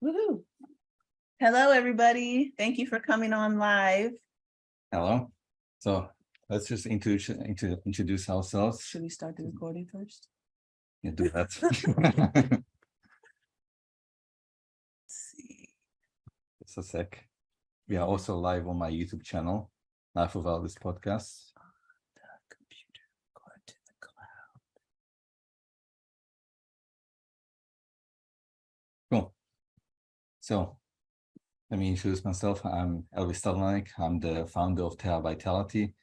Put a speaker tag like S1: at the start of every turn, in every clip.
S1: Woohoo. Hello, everybody. Thank you for coming on live.
S2: Hello. So let's just introduce ourselves.
S1: Should we start the recording first?
S2: Yeah, do that.
S1: Let's see.
S2: Just a sec. We are also live on my YouTube channel, Life of Elvis Podcast.
S1: The computer going to the cloud.
S2: Cool. So let me introduce myself. I'm Elvis Tadlanek. I'm the founder of Vitality,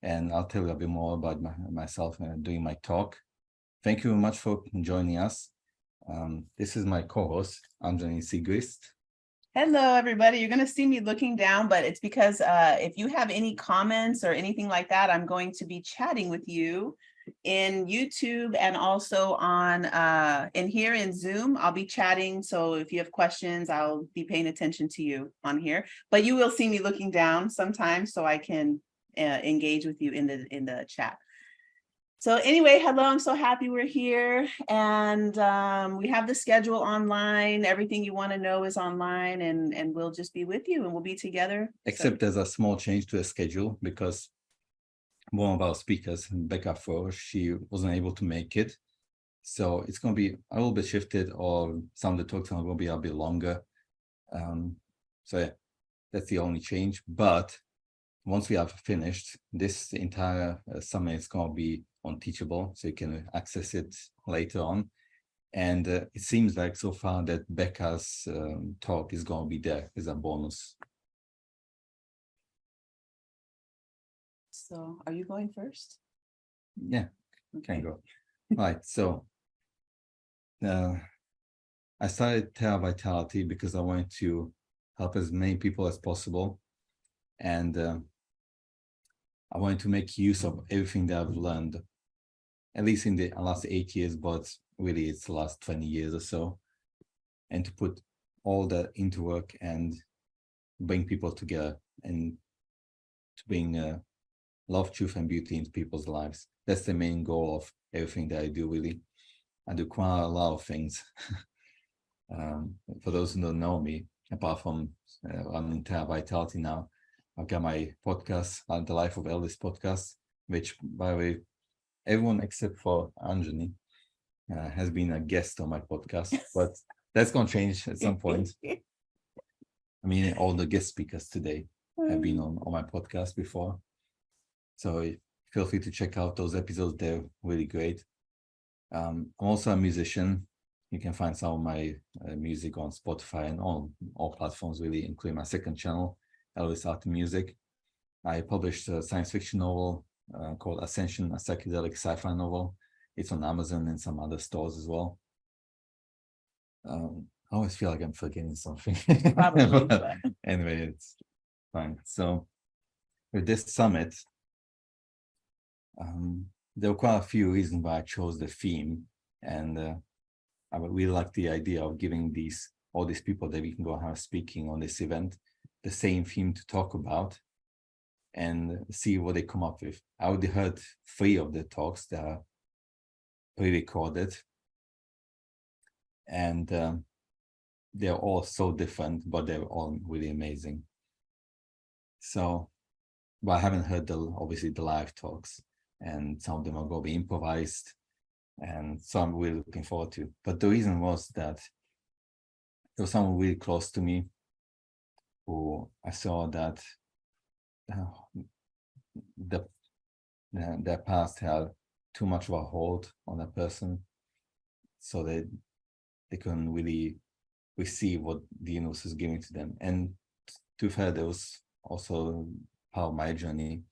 S2: and I'll tell you a bit more about myself during my talk. Thank you very much for joining us. This is my co-host, Anjani Siegrist.
S1: Hello, everybody. You're going to see me looking down, but it's because if you have any comments or anything like that, I'm going to be chatting with you in YouTube and also on in here in Zoom. I'll be chatting. So if you have questions, I'll be paying attention to you on here. But you will see me looking down sometimes so I can engage with you in the chat. So anyway, hello, I'm so happy we're here, and we have the schedule online. Everything you want to know is online, and we'll just be with you and we'll be together.
S2: Except there's a small change to the schedule because one of our speakers, Becca Froh, she wasn't able to make it. So it's going to be a little bit shifted, or some of the talks are going to be a bit longer. So yeah, that's the only change. But once we have finished, this entire summit is going to be on Teachable, so you can access it later on. And it seems like so far that Becca's talk is going to be there as a bonus.
S1: So are you going first?
S2: Yeah,
S1: Okay.
S2: can go. Right, so I started Vitality because I wanted to help as many people as possible. And I wanted to make use of everything that I've learned, at least in the last 8 years, but really it's the last 20 years or so, and to put all that into work and bring people together and to bring love, truth, and beauty into people's lives. That's the main goal of everything that I do, really. I do quite a lot of things. For those who don't know me, apart from running Vitality now, I've got my podcast, The Life of Elvis podcast, which, by the way, everyone except for Anjani has been a guest on my podcast, but that's going to change at some point. I mean, all the guest speakers today have been on my podcast before. So feel free to check out those episodes. They're really great. I'm also a musician. You can find some of my music on Spotify and on all platforms, really, including my second channel, Elvis Art and Music. I published a science fiction novel called Ascension, a psychedelic sci-fi novel. It's on Amazon and some other stores as well. I always feel like I'm forgetting something.
S1: Probably. But
S2: anyway, it's fine. So with this summit, there were quite a few reasons why I chose the theme, and I really like the idea of giving all these people that we can go have speaking on this event the same theme to talk about and see what they come up with. I already heard 3 of the talks that are pre-recorded, and they're all so different, but they're all really amazing. So, but I haven't heard obviously the live talks, and some of them are going to be improvised, and so I'm really looking forward to. But the reason was that there was someone really close to me who I saw that their past had too much of a hold on that person, so they couldn't really receive what the universe is giving to them. And to be fair, there was also part of my journey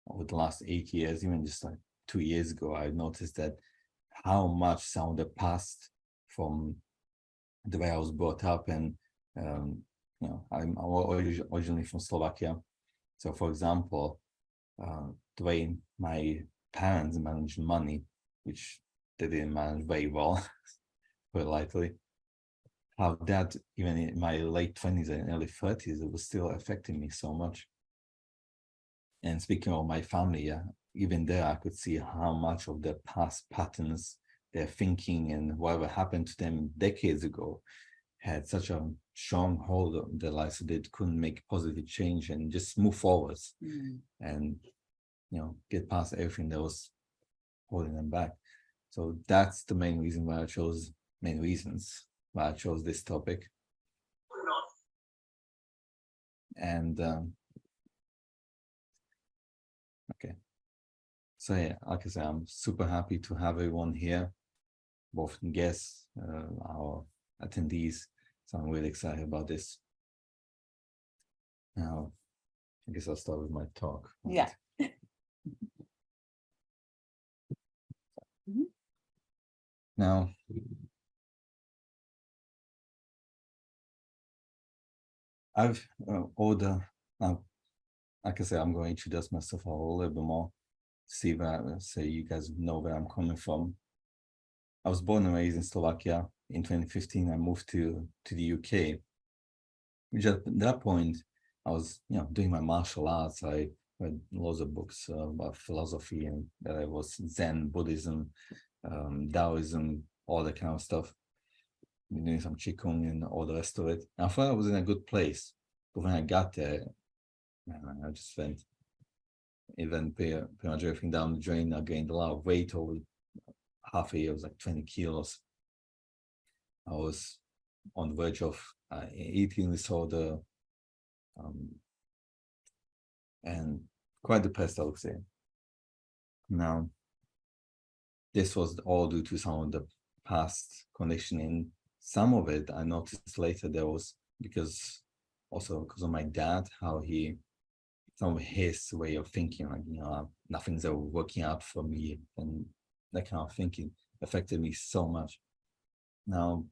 S2: over the last 8 years, even just like 2 years ago, I noticed that how much some of the past from the way I was brought up, and you know, I'm originally from Slovakia. So for example, the way my parents managed money, which they didn't manage very well, put lightly, how that even in my late 20s and early 30s, it was still affecting me so much. And speaking of my family, even there I could see how much of their past patterns, their thinking, and whatever happened to them decades ago had such a strong hold on their life, so they couldn't make positive change and just move forwards and, you know, get past everything that was holding them back. So that's the main reason why I chose, main reasons why I chose this topic. And okay, so yeah, like I said, I'm super happy to have everyone here, both guests, our attendees. So I'm really excited about this. Now, I guess I'll start with my talk. Right?
S1: Yeah.
S2: Now, I've older. Like I said, I'm going to introduce myself a little bit more, see that, say you guys know where I'm coming from. I was born and raised in Slovakia. In 2015, I moved to the UK. Which at that point, I was, you know, doing my martial arts. I read lots of books about philosophy, and that I was Zen, Buddhism, Taoism, all that kind of stuff. Doing some Qigong and all the rest of it. I thought I was in a good place, but when I got there, man, I just went pretty much everything down the drain. I gained a lot of weight over half a year. It was like 20 kilos. I was on the verge of eating disorder, and quite depressed, I would say. Now, this was all due to some of the past conditioning. Some of it I noticed later there was because of my dad, how some of his way of thinking, like, you know, nothing's ever working out for me, and that kind of thinking affected me so much. Now,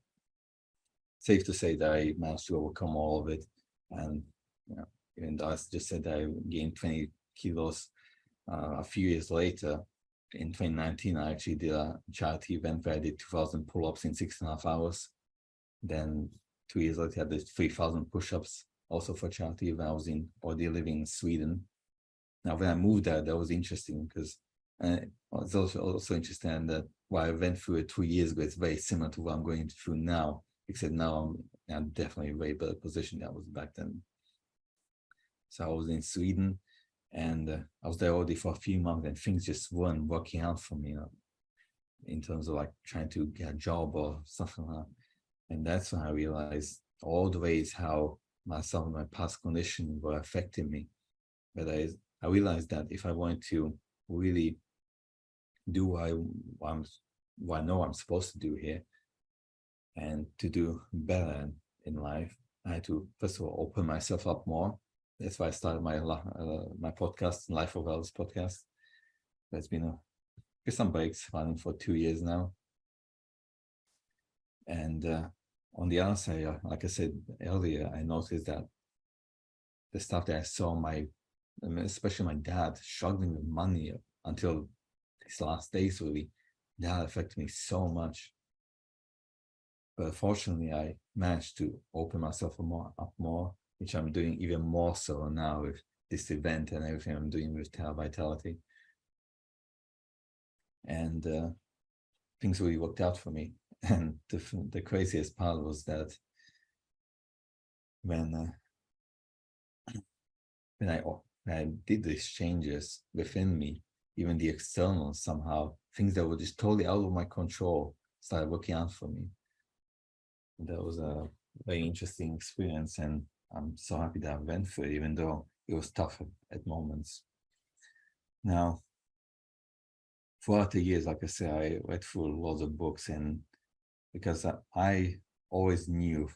S2: safe to say that I managed to overcome all of it, and, you know, even though I just said that I gained 20 kilos a few years later, in 2019, I actually did a charity event where I did 2,000 pull-ups in 6.5 hours. Then 2 years later, I did 3,000 push-ups, also for charity event. I was living in Sweden. Now, when I moved there, that was interesting because it's also interesting that what I went through it 2 years ago is very similar to what I'm going through now, except now I'm definitely in a way better position than I was back then. So I was in Sweden, and I was there already for a few months, and things just weren't working out for me, you know, in terms of like trying to get a job or something like that. And that's when I realized all the ways how some of my past conditions were affecting me. But I realized that if I wanted to really do what I know I'm supposed to do here, and to do better in life, I had to, first of all, open myself up more. That's why I started my podcast, Life of Elvis podcast. That's been some breaks, running for 2 years now. And on the other side, like I said earlier, I noticed that the stuff that I saw especially my dad struggling with money until his last days, really, that affected me so much. But fortunately, I managed to open myself up more, which I'm doing even more so now with this event and everything I'm doing with Vitality. And things really worked out for me. And the craziest part was that when I did these changes within me, even the external, somehow, things that were just totally out of my control started working out for me. And that was a very interesting experience, and I'm so happy that I went through it, even though it was tough at moments. Now, throughout the years, like I said, I read through lots of books, and because I always knew,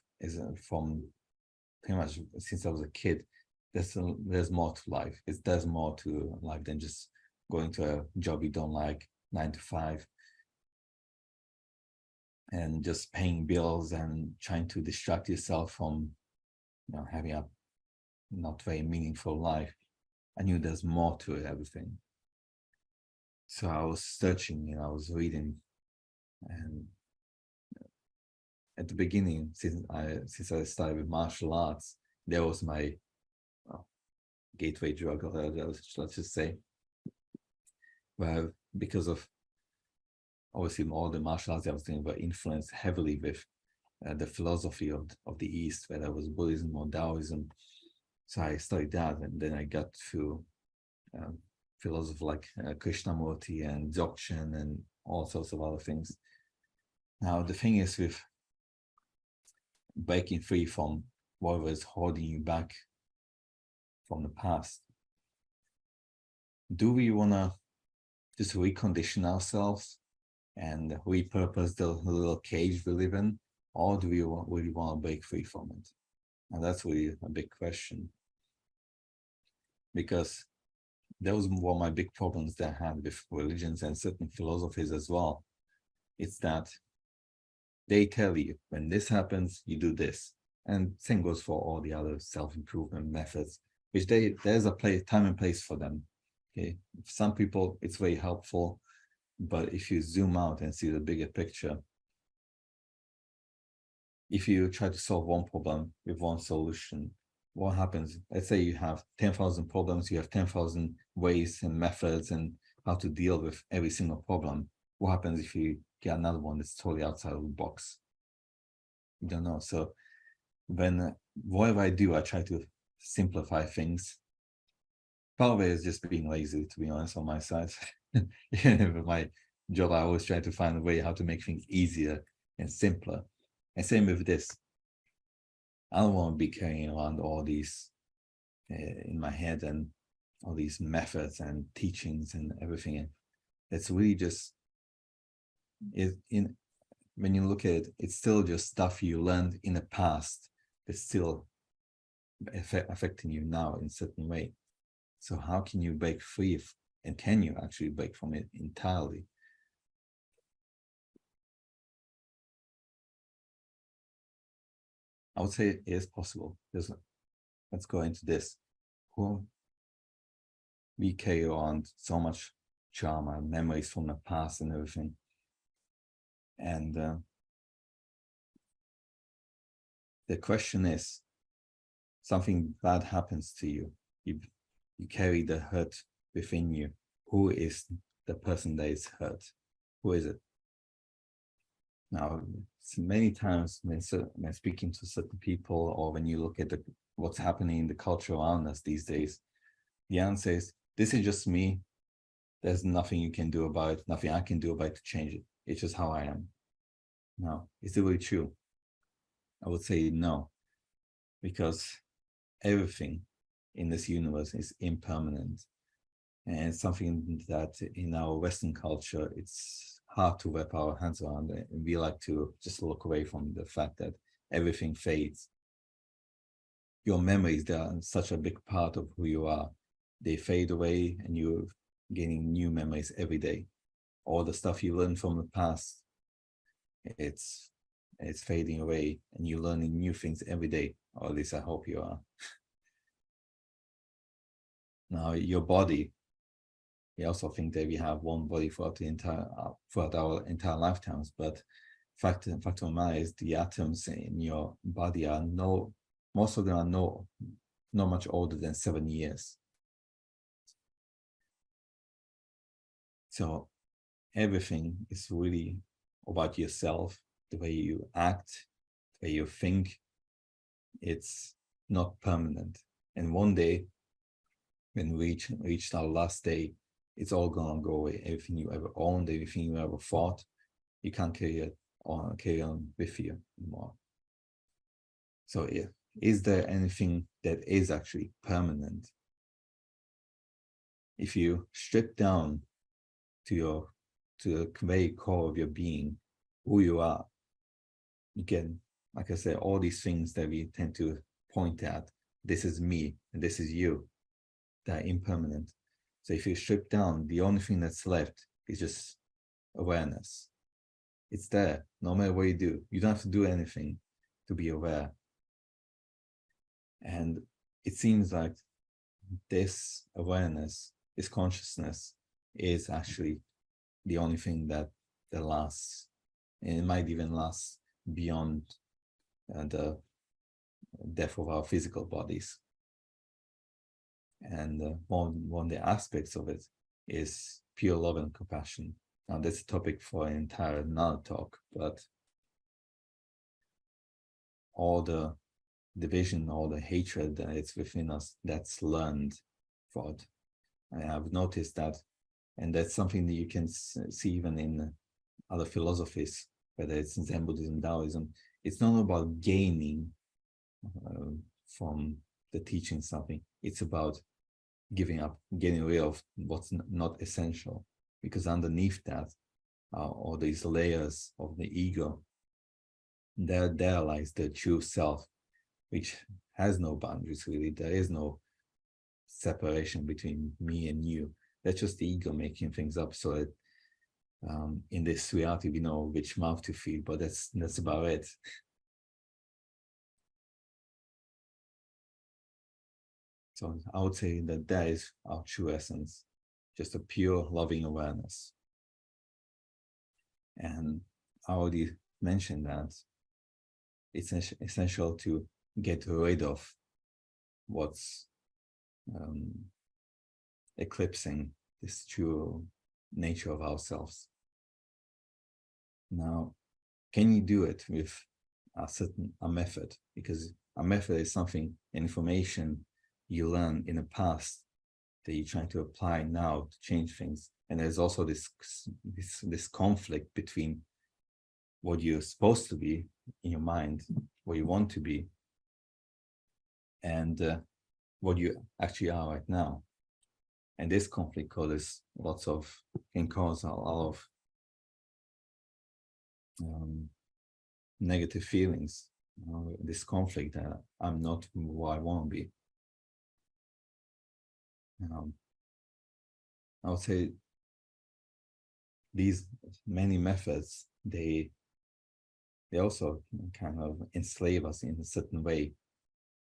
S2: from pretty much since I was a kid, there's more to life. There's more to life than just going to a job you don't like, 9 to 5, and just paying bills and trying to distract yourself from, you know, having a not very meaningful life. I knew there's more to everything. So I was searching, I was reading, and at the beginning, since I started with martial arts, that was my gateway drug, let's just say. Well, because of obviously all the martial arts I was doing were influenced heavily with the philosophy of the East, whether it was Buddhism or Taoism. So I studied that, and then I got through philosophers like Krishnamurti and Dzogchen and all sorts of other things. Now, the thing is with breaking free from whatever is holding you back from the past, do we want to just recondition ourselves and repurpose the little cage we live in, or do we really want to break free from it? And that's really a big question, because that was one of my big problems that I had with religions and certain philosophies as well. It's that they tell you, when this happens, you do this. And same goes for all the other self-improvement methods, which there's a time and place for them. Okay, for some people, it's very helpful, but if you zoom out and see the bigger picture, if you try to solve one problem with one solution, what happens? Let's say you have 10,000 problems, you have 10,000 ways and methods and how to deal with every single problem. What happens if you get another one that's totally outside of the box? You don't know. So when whatever I do, I try to simplify things. Part of it is just being lazy, to be honest, on my side. With my job, I always try to find a way how to make things easier and simpler. And same with this. I don't want to be carrying around all these in my head and all these methods and teachings and everything. It's really just when you look at it, it's still just stuff you learned in the past that's still affecting you now in a certain way. So how can you break free, and can you actually break from it entirely? I would say it is possible. Let's go into this. We carry on so much trauma, memories from the past and everything. And the question is, something bad happens to you. You carry the hurt within you. Who is the person that is hurt? Who is it? Now, many times when speaking to certain people, or when you look at what's happening in the culture around us these days, the answer is, this is just me. There's nothing you can do about it, nothing I can do about it to change it. It's just how I am. Now, is it really true? I would say no, because everything in this universe is impermanent, and something that in our Western culture, it's hard to wrap our hands around it. And we like to just look away from the fact that everything fades. Your memories, they are such a big part of who you are. They fade away, and you're gaining new memories every day. All the stuff you learned from the past, it's fading away, and you're learning new things every day, or at least I hope you are. Now, your body, we also think that we have one body throughout our entire lifetimes, but fact of the matter is, the atoms in your body are most of them are not much older than 7 years. So everything is really about yourself, the way you act, the way you think. It's not permanent. And one day, when we reach our last day, it's all gonna go away. Everything you ever owned, everything you ever thought, you can't carry on with you anymore. So is there anything that is actually permanent? If you strip down to the very core of your being, who you are, you can, like I said, all these things that we tend to point at, this is me and this is you, that are impermanent. So if you strip down, the only thing that's left is just awareness. It's there, no matter what you do. You don't have to do anything to be aware. And it seems like this awareness, this consciousness, is actually the only thing that lasts. And it might even last beyond the death of our physical bodies. And one of the aspects of it is pure love and compassion. Now, that's a topic for an entire another talk, but all the division, all the hatred that is within us, that's learned thought. And I've noticed that, and that's something that you can see even in other philosophies, whether it's Zen Buddhism, Taoism. It's not about gaining from the teaching something. It's about giving up, getting rid of what's not essential, because underneath that, all these layers of the ego, there lies the true self, which has no boundaries really. There is no separation between me and you. That's just the ego making things up so that in this reality we know which mouth to feed, but that's about it. So I would say that is our true essence, just a pure loving awareness. And I already mentioned that it's essential to get rid of what's eclipsing this true nature of ourselves. Now, can you do it with a method? Because a method is something, information you learn in the past that you're trying to apply now to change things. And there's also this conflict between what you're supposed to be in your mind, what you want to be, and what you actually are right now. And this conflict can cause a lot of negative feelings. This conflict that I'm not who I want to be. I would say these many methods, they also kind of enslave us in a certain way.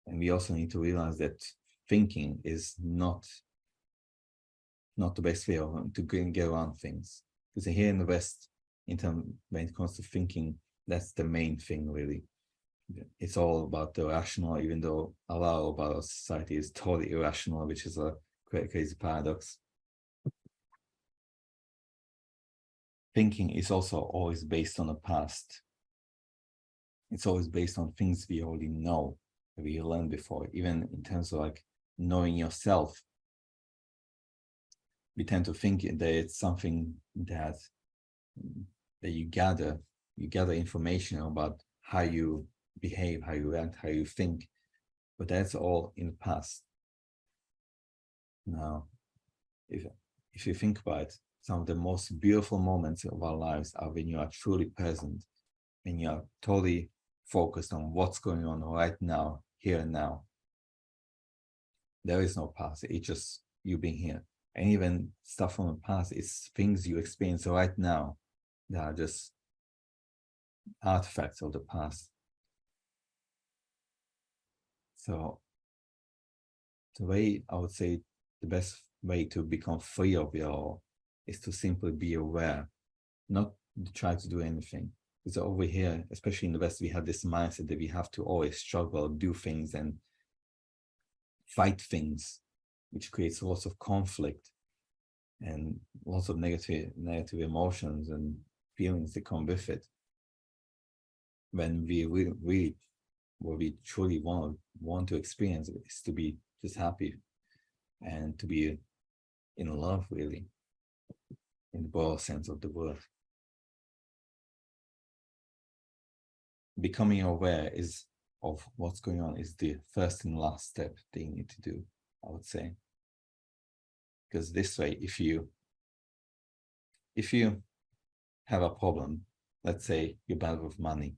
S2: And we also need to realize that thinking is not the best way to get around things. Because here in the West, when it comes to thinking, that's the main thing really. It's all about the rational, even though a lot of our society is totally irrational, which is a crazy paradox. Thinking is also always based on the past. It's always based on things we already know, that we learned before, even in terms of like knowing yourself. We tend to think that it's something that you gather information about how you behave, how you act, how you think, but that's all in the past. Now, if you think about it, some of the most beautiful moments of our lives are when you are truly present, when you are totally focused on what's going on right now, here and now. There is no past, it's just you being here. And even stuff from the past, it's things you experience right now that are just artifacts of the past. So the way I would say the best way to become free of it all is to simply be aware, not to try to do anything. Because over here, especially in the West, we have this mindset that we have to always struggle, do things and fight things, which creates lots of conflict and lots of negative emotions and feelings that come with it. When we really what we truly want to experience is to be just happy and to be in love, really, in the broad sense of the word. Becoming aware of what's going on is the first and last step that you need to do, I would say. Because this way, if you have a problem, let's say you're bad with money,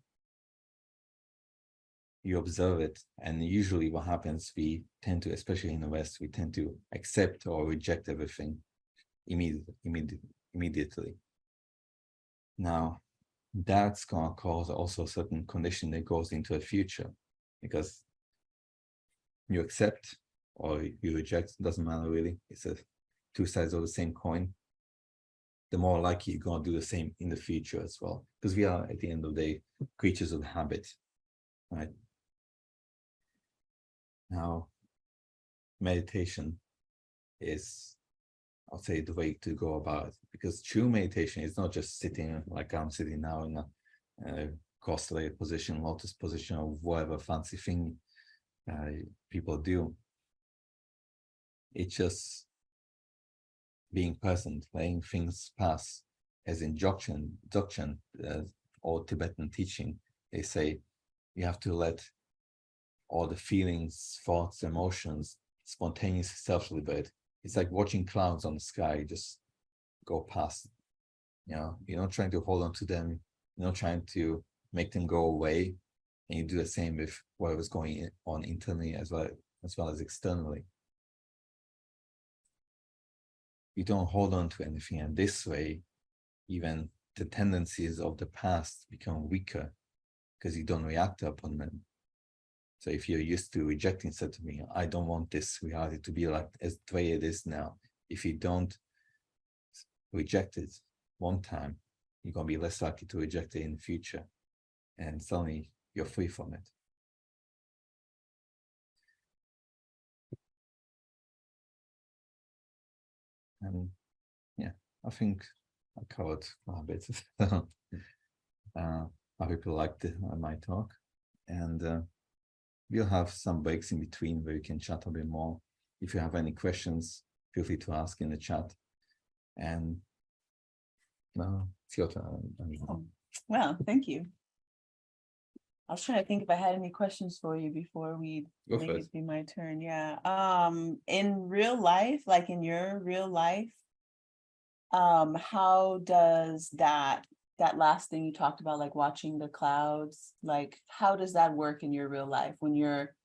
S2: you observe it, and usually what happens, we tend to, especially in the West, we tend to accept or reject everything immediately. Now, that's going to cause also a certain condition that goes into the future, because you accept or you reject, doesn't matter really, it's two sides of the same coin. The more likely you're going to do the same in the future as well, because we are, at the end of the day, creatures of habit, right? Now, meditation is, I'll say, the way to go about it, because true meditation is not just sitting like I'm sitting now in a cross-legged position, lotus position, or whatever fancy thing people do. It's just being present, letting things pass. As in Dzogchen, or Tibetan teaching, they say you have to let all the feelings, thoughts, emotions spontaneously self-liberate. It's like watching clouds on the sky, just go past. You're not trying to hold on to them, you're not trying to make them go away, and you do the same with whatever's going on internally as well as externally. You don't hold on to anything, and this way, even the tendencies of the past become weaker because you don't react upon them. So if you're used to rejecting something, I don't want this reality to be like as the way it is now. If you don't reject it one time, you're going to be less likely to reject it in the future. And suddenly you're free from it. And yeah, I think I covered quite a bit. How people liked my talk. And we'll have some breaks in between where you can chat a bit more. If you have any questions, feel free to ask in the chat. And now it's your turn.
S1: Well, thank you. I was trying to think if I had any questions for you before we make it be my turn. Yeah. In real life, like in your real life, how does that last thing you talked about, like watching the clouds, like how does that work in your real life when you're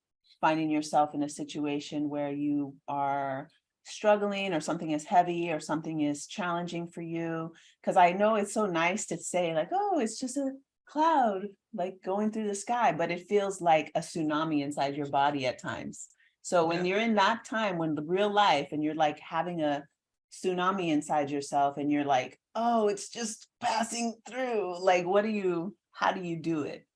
S1: finding yourself in a situation where you are struggling or something is heavy or something is challenging for you? Because I know it's so nice to say like, oh, it's just a cloud like going through the sky, but it feels like a tsunami inside your body at times. So when you're in that time, when the real life and you're like having a tsunami inside yourself and you're like, oh, it's just passing through, like how do you do it?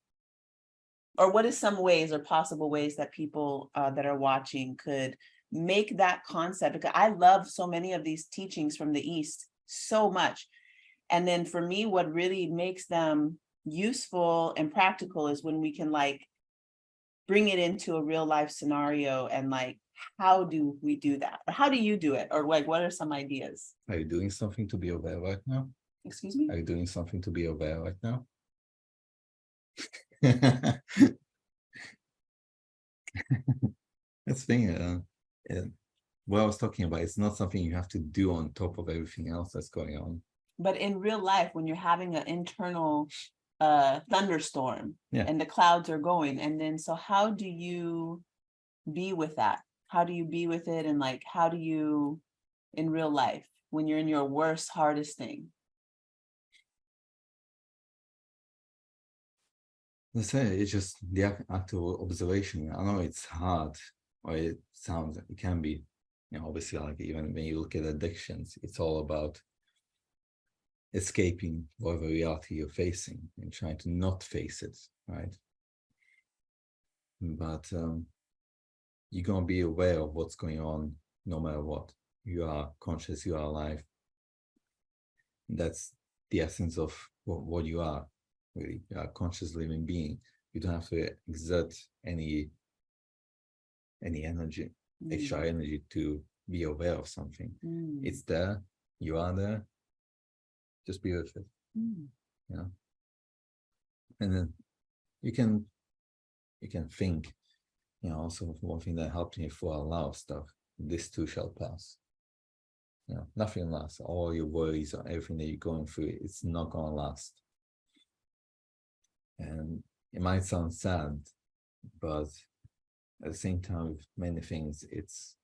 S1: Or what is some ways or possible ways that people that are watching could make that concept? Because I love so many of these teachings from the East so much. And then for me, what really makes them useful and practical is when we can like bring it into a real life scenario and like, how do we do that? Or how do you do it? Or like, what are some ideas?
S2: Are you doing something to be aware right now?
S1: Excuse me?
S2: Are you doing something to be aware right now? That's the thing. What I was talking about, it's not something you have to do on top of everything else that's going on.
S1: But in real life, when you're having an internal thunderstorm and the clouds are going, and then so how do you be with that? How do you be with it? And like, how do you in real life when you're in your worst, hardest thing?
S2: Let's say it's just the actual observation. I know it's hard, or it can be, obviously, like even when you look at addictions, it's all about escaping whatever reality you're facing and trying to not face it, right? But you're going to be aware of what's going on no matter what. You are conscious, you are alive. That's the essence of what you are, really. You are a conscious living being. You don't have to exert any energy, extra energy to be aware of something. It's there, you are there, just be with it. And then you can think, also one thing that helped me for a lot of stuff, this too shall pass. Nothing lasts. All your worries or everything that you're going through, it's not going to last. And it might sound sad, but at the same time, with many things, it's,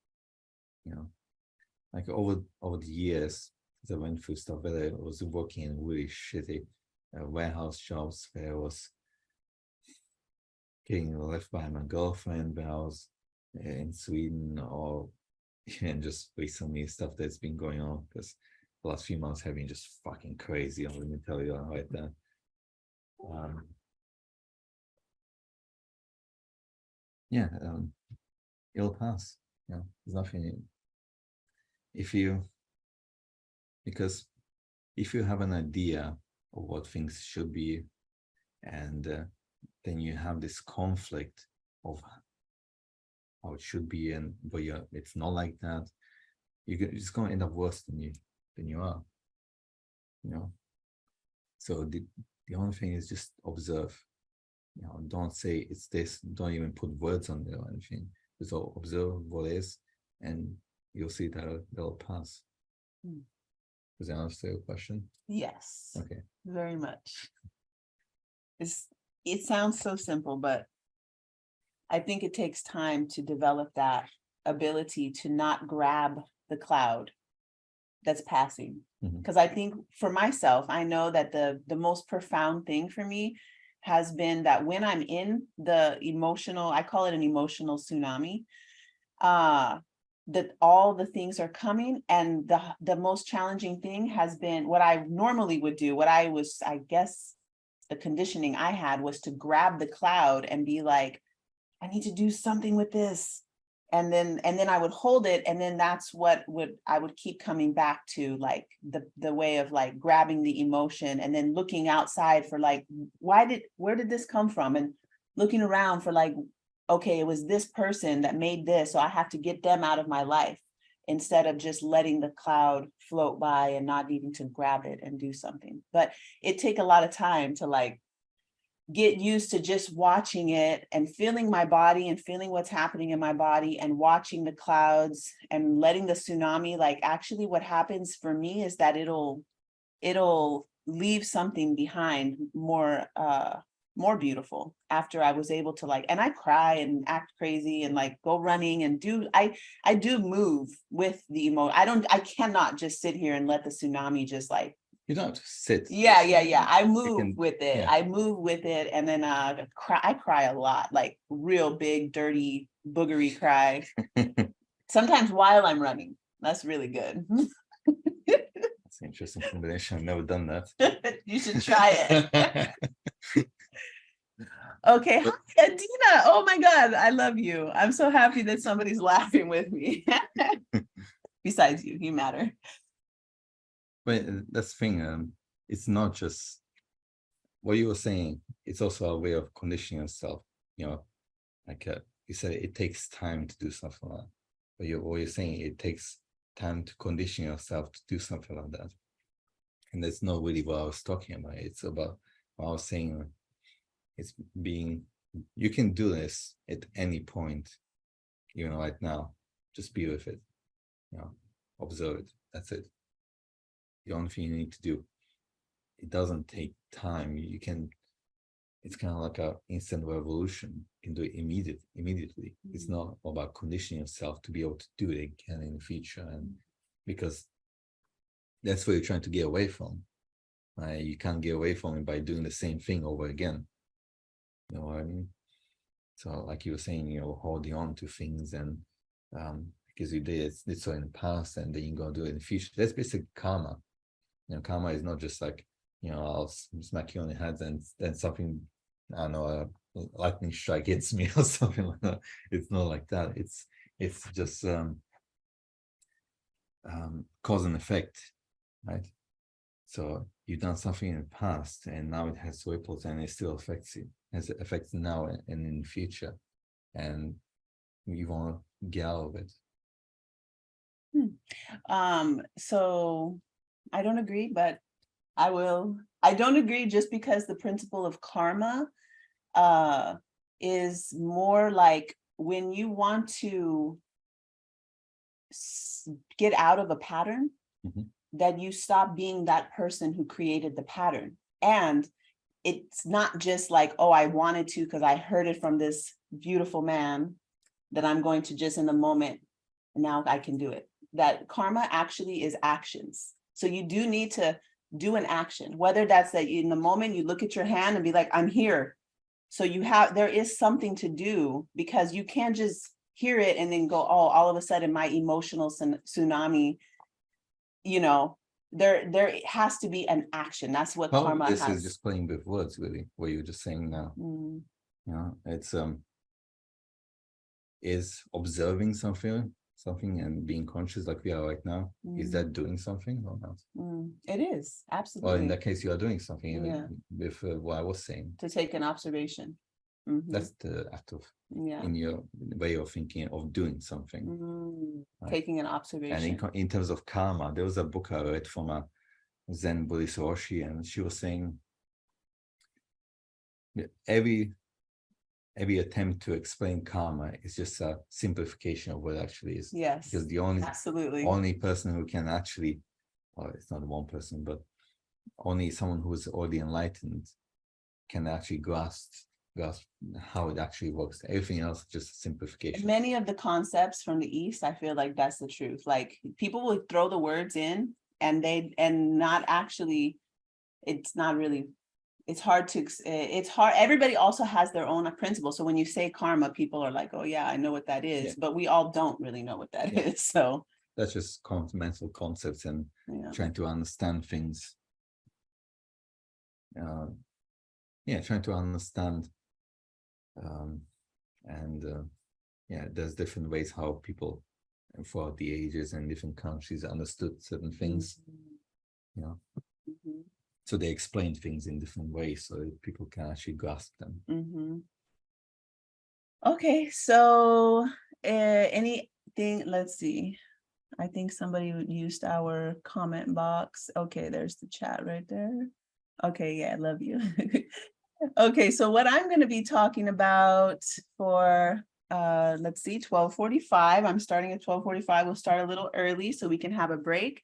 S2: like over the years, as I went through stuff, whether I was working in really shitty warehouse jobs, where I was getting left by my girlfriend when I was in Sweden, or and just recently stuff that's been going on, because the last few months have been just fucking crazy. Let me tell you right there. It'll pass. There's nothing. Because if you have an idea of what things should be, and then you have this conflict of how it should be, and but it's not like that. You're just going to end up worse than you are, you know. So the only thing is just observe. You know, don't say it's this. Don't even put words on it or anything. Just observe what is, and you'll see that it'll pass. Does that answer your question?
S1: Yes.
S2: Okay.
S1: Very much. It sounds so simple, but I think it takes time to develop that ability to not grab the cloud that's passing. Because I think for myself, I know that the most profound thing for me has been that when I'm in the emotional, I call it an emotional tsunami, that all the things are coming, and the most challenging thing has been what I normally would do, I guess the conditioning I had was to grab the cloud and be like, I need to do something with this. And then I would hold it, and then that's what I would keep coming back to, like the way of like grabbing the emotion and then looking outside for like, where did this come from? And looking around for like, okay, it was this person that made this, so I have to get them out of my life, instead of just letting the cloud float by and not needing to grab it and do something. But it take a lot of time to like get used to just watching it and feeling my body and feeling what's happening in my body and watching the clouds and letting the tsunami, like actually what happens for me is that it'll leave something behind more beautiful after I was able to like, and I cry and act crazy and like go running and I do move with the emotion. I cannot just sit here and let the tsunami just like,
S2: you don't have to sit.
S1: Yeah. I move
S2: can,
S1: with it.
S2: yeah.
S1: I move with it, and then I cry a lot, like real big, dirty, boogery cry. Sometimes while I'm running. That's really good.
S2: That's an interesting combination. I've never done that.
S1: You should try it. Okay, hi, Adina. Oh my God, I love you. I'm so happy that somebody's laughing with me. Besides you, you matter.
S2: But that's the thing. It's not just what you were saying. It's also a way of conditioning yourself. You know, like you said, it takes time to do something like that. But what you're saying, it takes time to condition yourself to do something like that. And that's not really what I was talking about. It's about what I was saying. It's being, you can do this at any point, even right now. Just be with it. You know, observe it. That's it. The only thing you need to do. It doesn't take time. You can, it's kind of like an instant revolution. You can do it immediately. It's not about conditioning yourself to be able to do it again in the future. And because that's what you're trying to get away from. You can't get away from it by doing the same thing over again. You know what I mean? So like you were saying, you know, holding on to things and because you did so in the past and then you're going to do it in the future. That's basically karma. You know, karma is not just like, you know, I'll smack you on the head and then something, I don't know, a lightning strike hits me or something like that. It's not like that. It's just cause and effect, right? So you've done something in the past and now it has ripples and it still affects you. It affects now and in the future. And you want to get out of it.
S1: So I don't agree, but I will. I don't agree just because the principle of karma is more like when you want to get out of a pattern, that you stop being that person who created the pattern. And it's not just like, oh, I wanted to because I heard it from this beautiful man that I'm going to just in the moment, now I can do it. That karma actually is actions. So you do need to do an action, whether that's that in the moment you look at your hand and be like, I'm here. So there is something to do, because you can't just hear it and then go, oh, all of a sudden my emotional tsunami, you know, there has to be an action. That's what karma has.
S2: This is just playing with words, really, what you're just saying now. You know, it's is observing something something and being conscious like we are right now, is that doing something or not?
S1: It is,
S2: Well, in
S1: absolutely.
S2: that case, you are doing something
S1: Yeah.
S2: with what I was saying.
S1: To take an observation.
S2: That's the act of,
S1: Yeah.
S2: in your way of thinking of doing something. Right?
S1: Taking an observation.
S2: And in terms of karma, there was a book I read from a Zen Buddhist Roshi, and she was saying that every attempt to explain karma is just a simplification of what it actually is.
S1: Yes.
S2: Because the
S1: absolutely.
S2: only person who can actually, well, it's not one person, but only someone who is already enlightened can actually grasp how it actually works. Everything else is just a simplification.
S1: Many of the concepts from the East, I feel like that's the truth. Like people will throw the words in and not actually, it's not really, it's hard. Everybody also has their own principle. So when you say karma, people are like, oh yeah, I know what that is, but we all don't really know what that is. So
S2: that's just mental concepts and trying to understand things. Trying to understand. There's different ways how people throughout the ages and different countries understood certain things. So they explain things in different ways so that people can actually grasp them.
S1: Okay, so anything, let's see. I think somebody used our comment box. Okay, there's the chat right there. Okay, yeah, I love you. Okay, so what I'm going to be talking about for, let's see, 12:45. I'm starting at 12:45. We'll start a little early so we can have a break.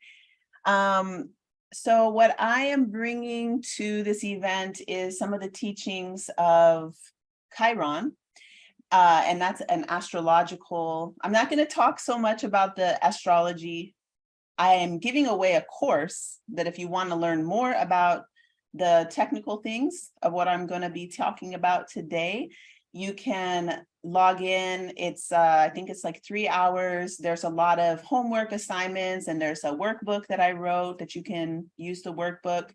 S1: So what I am bringing to this event is some of the teachings of Chiron. And that's an astrological, I'm not going to talk so much about the astrology. I am giving away a course that if you want to learn more about the technical things of what I'm going to be talking about today, you can log in. It's I think it's like 3 hours. There's a lot of homework assignments, and there's a workbook that I wrote that you can use the workbook.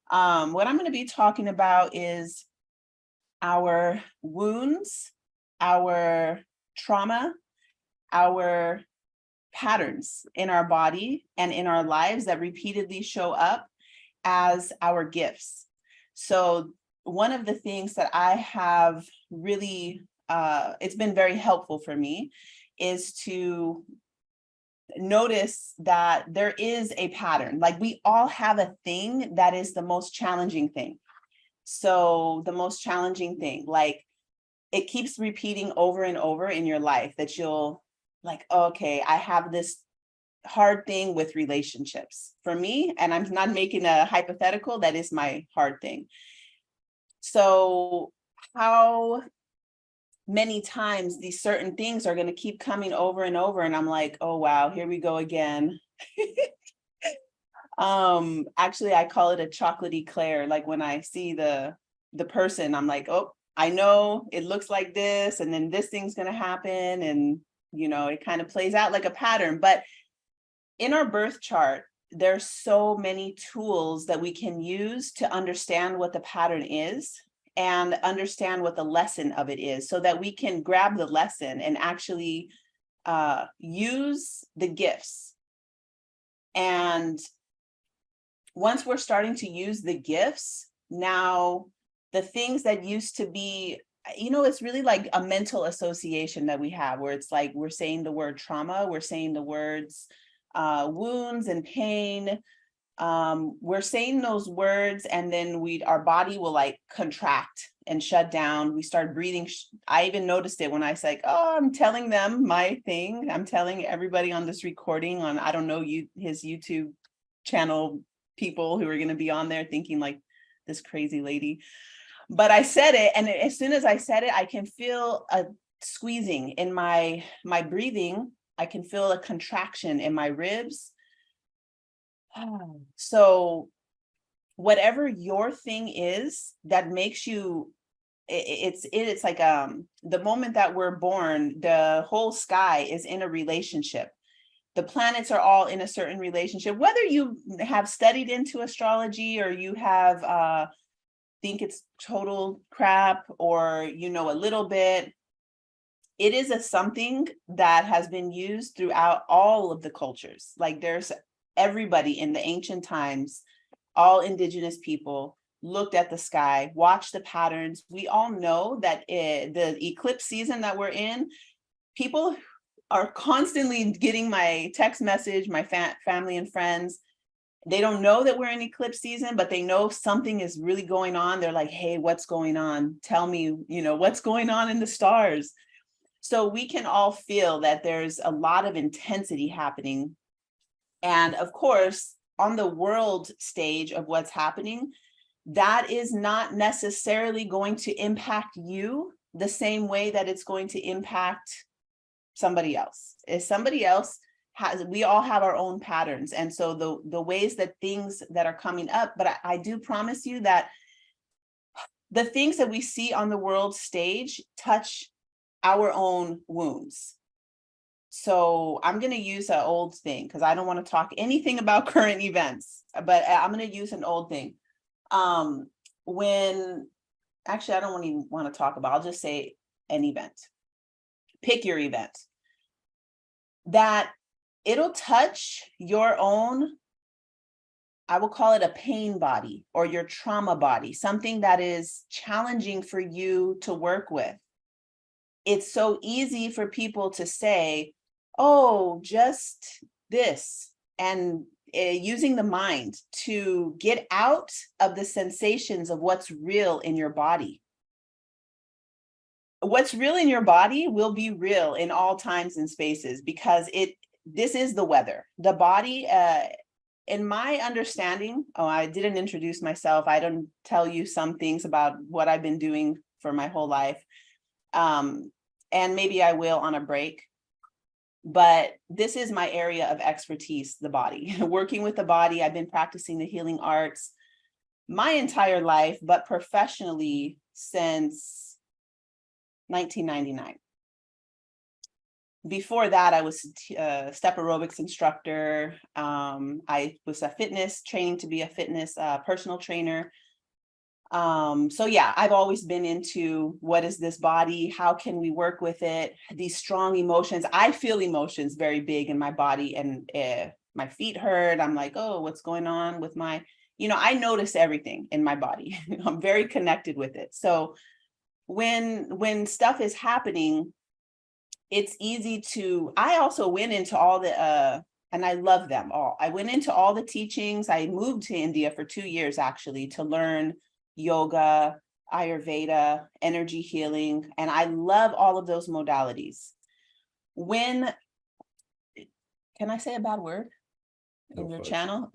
S1: What I'm going to be talking about is our wounds, our trauma, our patterns in our body and in our lives that repeatedly show up as our gifts. So one of the things that I have really, it's been very helpful for me, is to notice that there is a pattern. Like we all have a thing that is the most challenging thing. So the most challenging thing, like it keeps repeating over and over in your life that you'll like, okay, I have this hard thing with relationships for me, and I'm not making a hypothetical, that is my hard thing. So how many times these certain things are going to keep coming over and over, and I'm like, oh wow, here we go again. Actually I call it a chocolate eclair. Like when I see the person, I'm like, oh, I know it looks like this, and then this thing's going to happen, and it kind of plays out like a pattern. But in our birth chart, there's so many tools that we can use to understand what the pattern is and understand what the lesson of it is, so that we can grab the lesson and actually use the gifts. And once we're starting to use the gifts, now the things that used to be, it's really like a mental association that we have, where it's like we're saying the word trauma, we're saying the words wounds and pain. We're saying those words, and then our body will like contract and shut down. We start breathing. I even noticed it when I was like, oh, I'm telling them my thing. I'm telling everybody on this recording on, I don't know, his YouTube channel people who are going to be on there thinking like this crazy lady. But I said it, and as soon as I said it, I can feel a squeezing in my breathing. I can feel a contraction in my ribs. So whatever your thing is that makes you, it's like the moment that we're born, the whole sky is in a relationship. The planets are all in a certain relationship. Whether you have studied into astrology or you have think it's total crap, or a little bit, it is a something that has been used throughout all of the cultures. Like there's everybody in the ancient times, all indigenous people looked at the sky, watched the patterns. We all know that the eclipse season that we're in, people are constantly getting my text message, my family and friends. They don't know that we're in eclipse season, but they know something is really going on. They're like, hey, what's going on? Tell me, what's going on in the stars? So we can all feel that there's a lot of intensity happening. And of course, on the world stage of what's happening, that is not necessarily going to impact you the same way that it's going to impact somebody else. If somebody else we all have our own patterns. And so the ways that things that are coming up, but I do promise you that the things that we see on the world stage touch our own wounds. So I'm going to use an old thing because I don't want to talk anything about current events, but I'm going to use an old thing. When actually, I don't even want to talk about, I'll just say an event. Pick your event. That it'll touch your own, I will call it a pain body or your trauma body, something that is challenging for you to work with. It's so easy for people to say, oh, just this, and using the mind to get out of the sensations of what's real in your body. What's real in your body will be real in all times and spaces because this is the weather. The body, in my understanding, I didn't introduce myself. I don't tell you some things about what I've been doing for my whole life. And maybe I will on a break. But this is my area of expertise, the body. Working with the body, I've been practicing the healing arts my entire life, but professionally since 1999. Before that, I was a step aerobics instructor. I was training to be a fitness personal trainer. So yeah, I've always been into what is this body? How can we work with it? These strong emotions. I feel emotions very big in my body, and my feet hurt. I'm like, oh, what's going on with my, I notice everything in my body. I'm very connected with it. So when stuff is happening, it's easy to, I also went into all the, and I love them all. I went into all the teachings. I moved to India for 2 years actually to learn yoga, Ayurveda, energy healing, and I love all of those modalities. Can I say a bad word in your channel?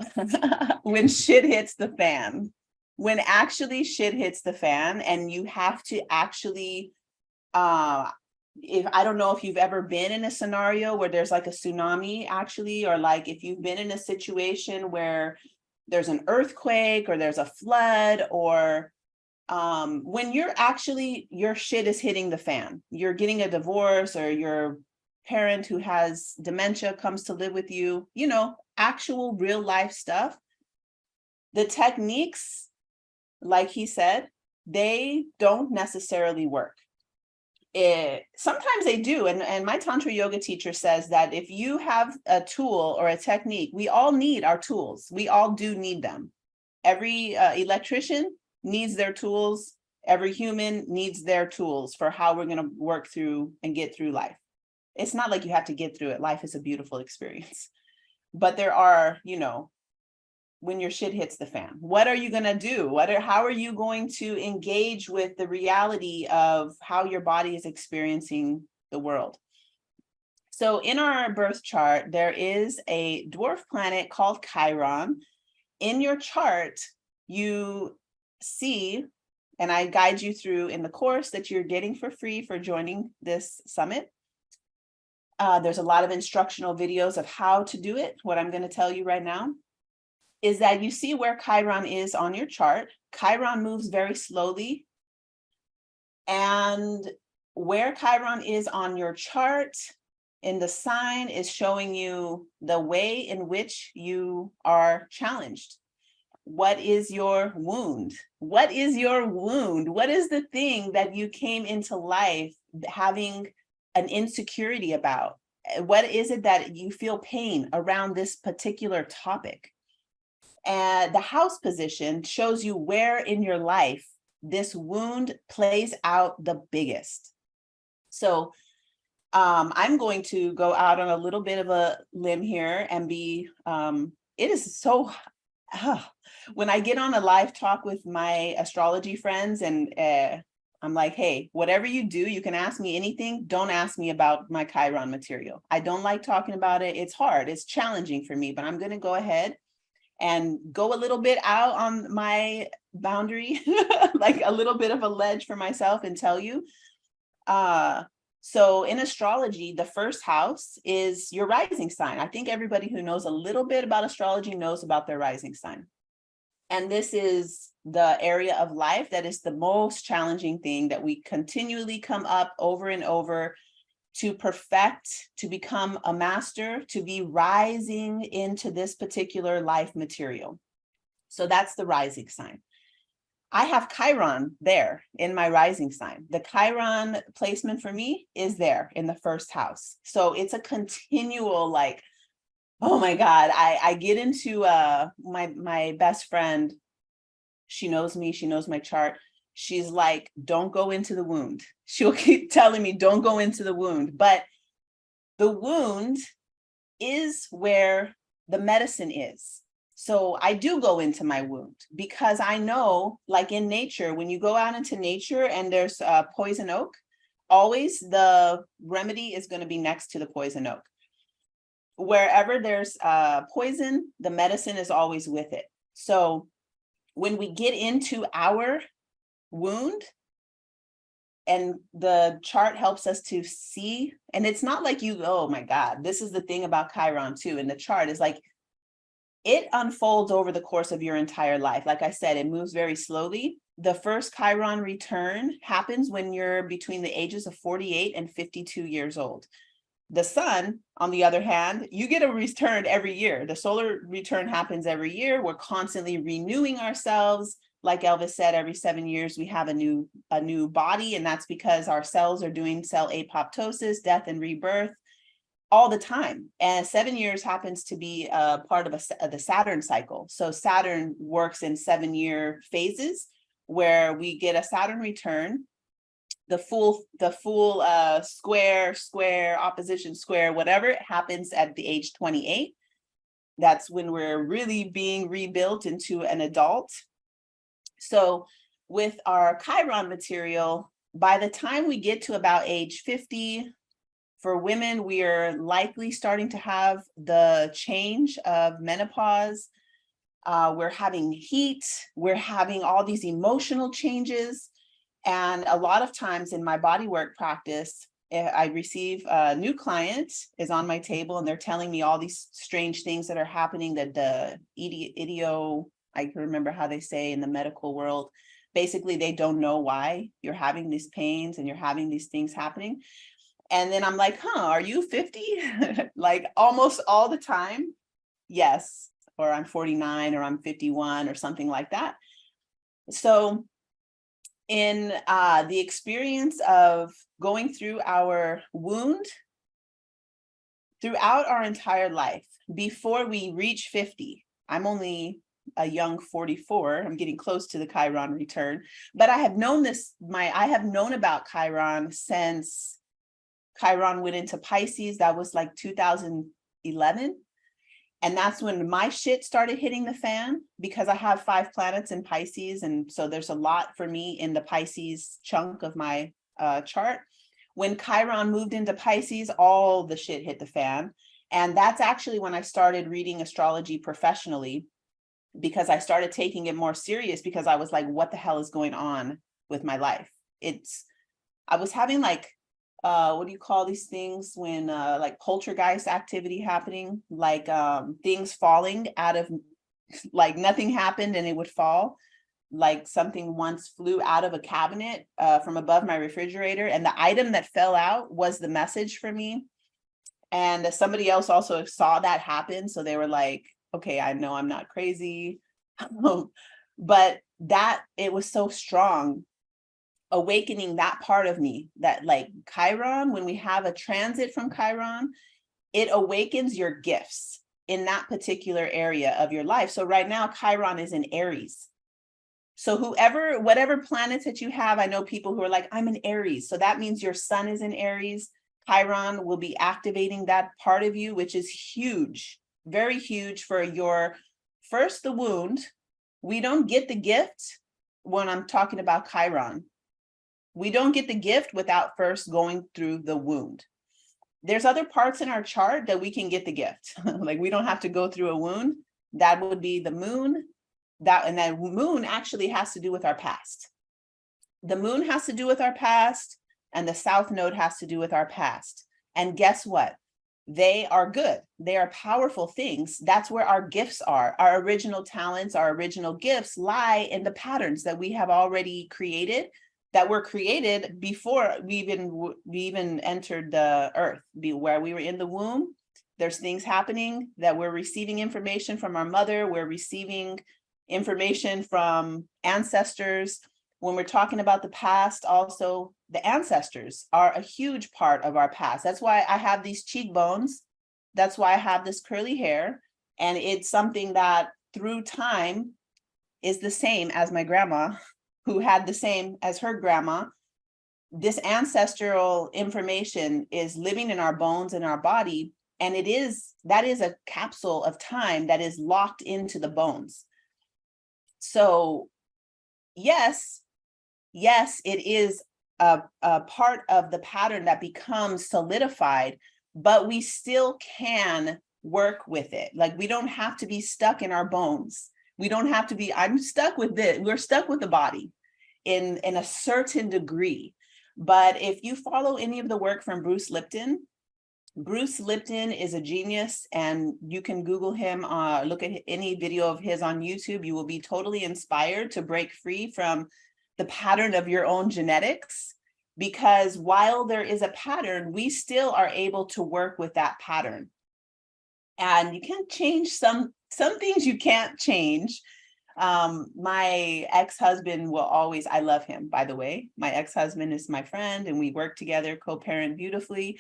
S1: When shit hits the fan, when actually shit hits the fan and you have to actually, if I don't know if you've ever been in a scenario where there's like a tsunami actually, or like if you've been in a situation where there's an earthquake or there's a flood, or when you're actually, your shit is hitting the fan, you're getting a divorce, or your parent who has dementia comes to live with you, actual real life stuff. The techniques, like he said, they don't necessarily work. Sometimes they do, and my tantra yoga teacher says that if you have a tool or a technique, we all need our tools. We all do need them. Every electrician needs their tools. Every human needs their tools for how we're going to work through and get through life. It's not like you have to get through it. Life is a beautiful experience. But there are, when your shit hits the fan, what are you going to do? How are you going to engage with the reality of how your body is experiencing the world? So in our birth chart, there is a dwarf planet called Chiron. In your chart, you see, and I guide you through in the course that you're getting for free for joining this summit. There's a lot of instructional videos of how to do it. What I'm going to tell you right now is that you see where Chiron is on your chart. Chiron moves very slowly. And where Chiron is on your chart in the sign is showing you the way in which you are challenged. What is your wound? What is your wound? What is the thing that you came into life having an insecurity about? What is it that you feel pain around this particular topic? And the house position shows you where in your life this wound plays out the biggest. So I'm going to go out on a little bit of a limb here and be, it is so, when I get on a live talk with my astrology friends and I'm like, hey, whatever you do, you can ask me anything. Don't ask me about my Chiron material. I don't like talking about it. It's hard. It's challenging for me, but I'm going to go ahead and go a little bit out on my boundary, like a little bit of a ledge for myself and tell you. So in astrology, the first house is your rising sign. I think everybody who knows a little bit about astrology knows about their rising sign. And this is the area of life that is the most challenging thing that we continually come up over and over to perfect, to become a master, to be rising into this particular life material. So that's the rising sign. I have Chiron there in my rising sign. The Chiron placement for me is there in the first house. So it's a continual like, oh my God, I get into my best friend. She knows me, she knows my chart. She's like, don't go into the wound. She'll keep telling me, don't go into the wound. But the wound is where the medicine is. So I do go into my wound because I know, like in nature, when you go out into nature and there's poison oak, always the remedy is going to be next to the poison oak. Wherever there's poison, the medicine is always with it. So when we get into our wound, and the chart helps us to see, and it's not like you, oh my God, this is the thing about Chiron too, and the chart is like, it unfolds over the course of your entire life. Like I said, it moves very slowly. The first Chiron return happens when you're between the ages of 48 and 52 years old. The sun, on the other hand, you get a return every year. The solar return happens every year. We're constantly renewing ourselves. Like Elvis said, every 7 years, we have a new body, and that's because our cells are doing cell apoptosis, death and rebirth all the time. And 7 years happens to be part of the Saturn cycle. So Saturn works in 7-year phases where we get a Saturn return. The full square, opposition square, whatever happens at the age 28. That's when we're really being rebuilt into an adult. So with our Chiron material, by the time we get to about age 50, for women, we are likely starting to have the change of menopause. We're having heat, we're having all these emotional changes. And a lot of times in my bodywork practice, I receive a new client is on my table and they're telling me all these strange things that are happening, that the I can remember how they say in the medical world, basically they don't know why you're having these pains and you're having these things happening. And then I'm like, are you 50? Like almost all the time. Yes. Or I'm 49 or I'm 51 or something like that. So in the experience of going through our wound throughout our entire life, before we reach 50, I'm only a young 44, I'm getting close to the Chiron return, but I have known I have known about Chiron since Chiron went into Pisces. That was like 2011. And that's when my shit started hitting the fan, because I have 5 planets in Pisces. And so there's a lot for me in the Pisces chunk of my chart. When Chiron moved into Pisces, all the shit hit the fan. And that's actually when I started reading astrology professionally, because I started taking it more serious, because I was like, what the hell is going on with my life? I was having like, what do you call these things when like poltergeist activity happening, like things falling out of, like nothing happened and it would fall. Like something once flew out of a cabinet from above my refrigerator, and the item that fell out was the message for me. And somebody else also saw that happen, so they were like, okay, I know I'm not crazy. But that, it was so strong. awakening that part of me, that like Chiron, when we have a transit from Chiron, it awakens your gifts in that particular area of your life. So right now, Chiron is in Aries. So whatever planets that you have, I know people who are like, I'm in Aries. So that means your sun is in Aries. Chiron will be activating that part of you, which is huge, very huge for your, first, the wound. We don't get the gift when I'm talking about Chiron. We don't get the gift without first going through the wound. There's other parts in our chart that we can get the gift. Like we don't have to go through a wound. That would be the moon. And that moon actually has to do with our past. The moon has to do with our past, and the south node has to do with our past. And guess what? They are good. They are powerful things. That's where our gifts are. Our original talents, our original gifts lie in the patterns that we have already created, that were created before we even entered the earth, where we were in the womb. There's things happening that we're receiving information from our mother. We're receiving information from ancestors. When we're talking about the past, also the ancestors are a huge part of our past. That's why I have these cheekbones. That's why I have this curly hair. And it's something that through time is the same as my grandma, who had the same as her grandma. This ancestral information is living in our bones and our body. And that is a capsule of time that is locked into the bones. So yes, it is a part of the pattern that becomes solidified, but we still can work with it. Like we don't have to be stuck in our bones. We don't have to be, I'm stuck with this. We're stuck with the body in a certain degree. But if you follow any of the work from Bruce Lipton is a genius, and you can Google him, look at any video of his on YouTube. You will be totally inspired to break free from the pattern of your own genetics, because while there is a pattern, we still are able to work with that pattern. And you can change some things you can't change. My ex-husband will always, I love him, by the way. My ex-husband is my friend and we work together, co-parent beautifully.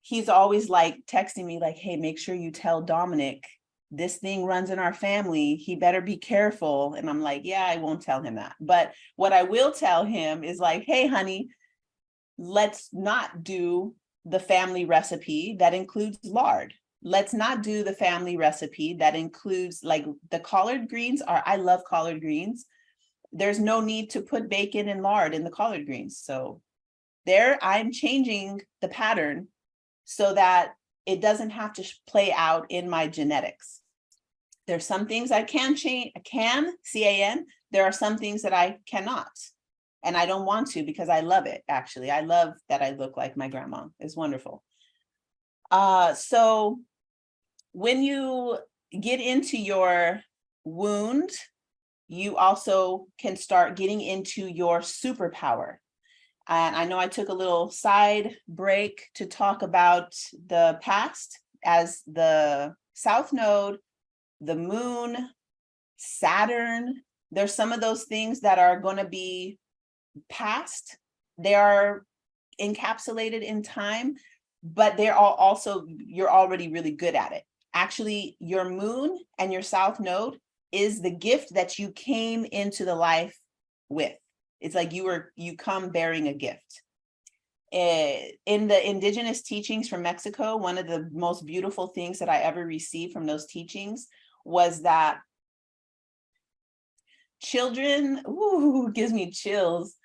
S1: He's always like texting me like, hey, make sure you tell Dominic this thing runs in our family. He better be careful. And I'm like, yeah, I won't tell him that. But what I will tell him is like, hey, honey, let's not do the family recipe that includes lard. Let's not do the family recipe that includes, like, the collard greens I love collard greens. There's no need to put bacon and lard in the collard greens. So there I'm changing the pattern so that it doesn't have to play out in my genetics. There's some things I can change, C-A-N. There are some things that I cannot. And I don't want to, because I love it, actually. I love that I look like my grandma. It's wonderful. So when you get into your wound, you also can start getting into your superpower. And I know I took a little side break to talk about the past, as the South Node, the moon, Saturn. There's some of those things that are going to be past. They are encapsulated in time, but they're all also, you're already really good at it. Actually, your moon and your South Node is the gift that you came into the life with. It's like you come bearing a gift. In the indigenous teachings from Mexico, one of the most beautiful things that I ever received from those teachings was that children, gives me chills.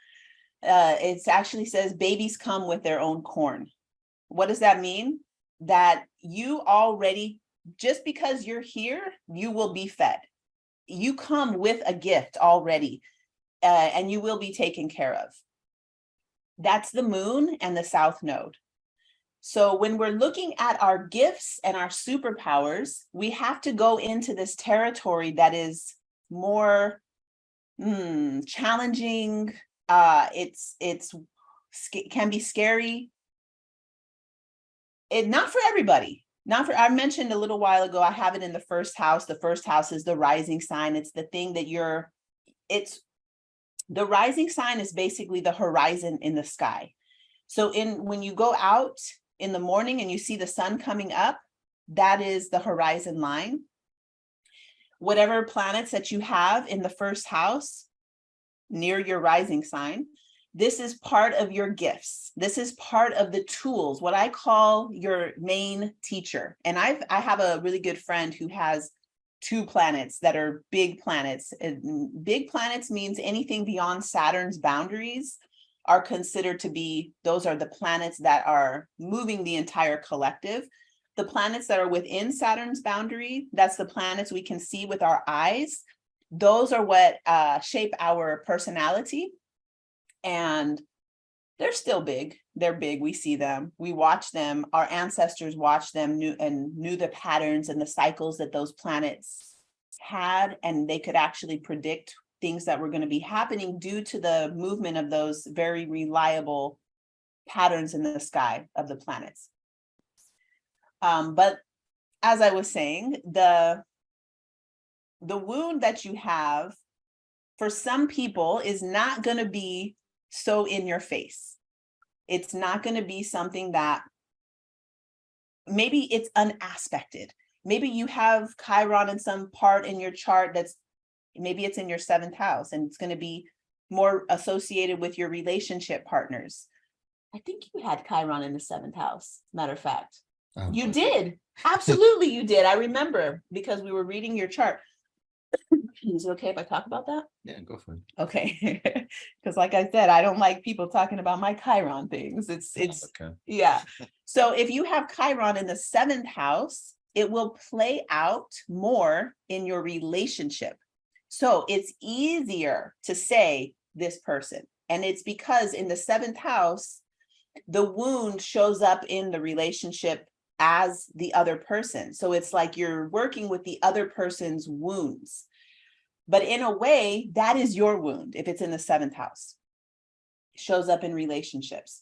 S1: It actually says babies come with their own corn. What does that mean? That you already, just because you're here, you will be fed. You come with a gift already, and you will be taken care of. That's the moon and the South Node. So when we're looking at our gifts and our superpowers, we have to go into this territory that is more challenging. It can be scary. Not for everybody. I mentioned a little while ago, I have it in the first house. The first house is the rising sign. It's the thing that The rising sign is basically the horizon in the sky. So when you go out in the morning and you see the sun coming up, that is the horizon line. Whatever planets that you have in the first house near your rising sign, this is part of your gifts. This is part of the tools, what I call your main teacher. And I have a really good friend who has 2 planets that are big planets. And big planets means anything beyond Saturn's boundaries are considered to be, those are the planets that are moving the entire collective. The planets that are within Saturn's boundary, that's the planets we can see with our eyes. Those are what shape our personality. And they're still big. They're big. We see them. We watch them. Our ancestors watched them, knew the patterns and the cycles that those planets had, and they could actually predict things that were going to be happening due to the movement of those very reliable patterns in the sky of the planets. But as I was saying, the wound that you have for some people is not going to be so in your face. It's not going to be something that maybe it's unaspected. Maybe you have Chiron in some part in your chart that's, maybe it's in your 7th house and it's going to be more associated with your relationship partners. I think you had Chiron in the 7th house, matter of fact. You did. Absolutely, you did. I remember because we were reading your chart. Is it okay if I talk about that?
S2: Yeah, go for it.
S1: Okay. Because like I said, I don't like people talking about my Chiron things. It's
S2: Okay.
S1: Yeah. So if you have Chiron in the 7th house, it will play out more in your relationship. So it's easier to say this person. And it's because in the 7th house, the wound shows up in the relationship as the other person. So it's like you're working with the other person's wounds. But in a way, that is your wound if it's in the 7th house. It shows up in relationships.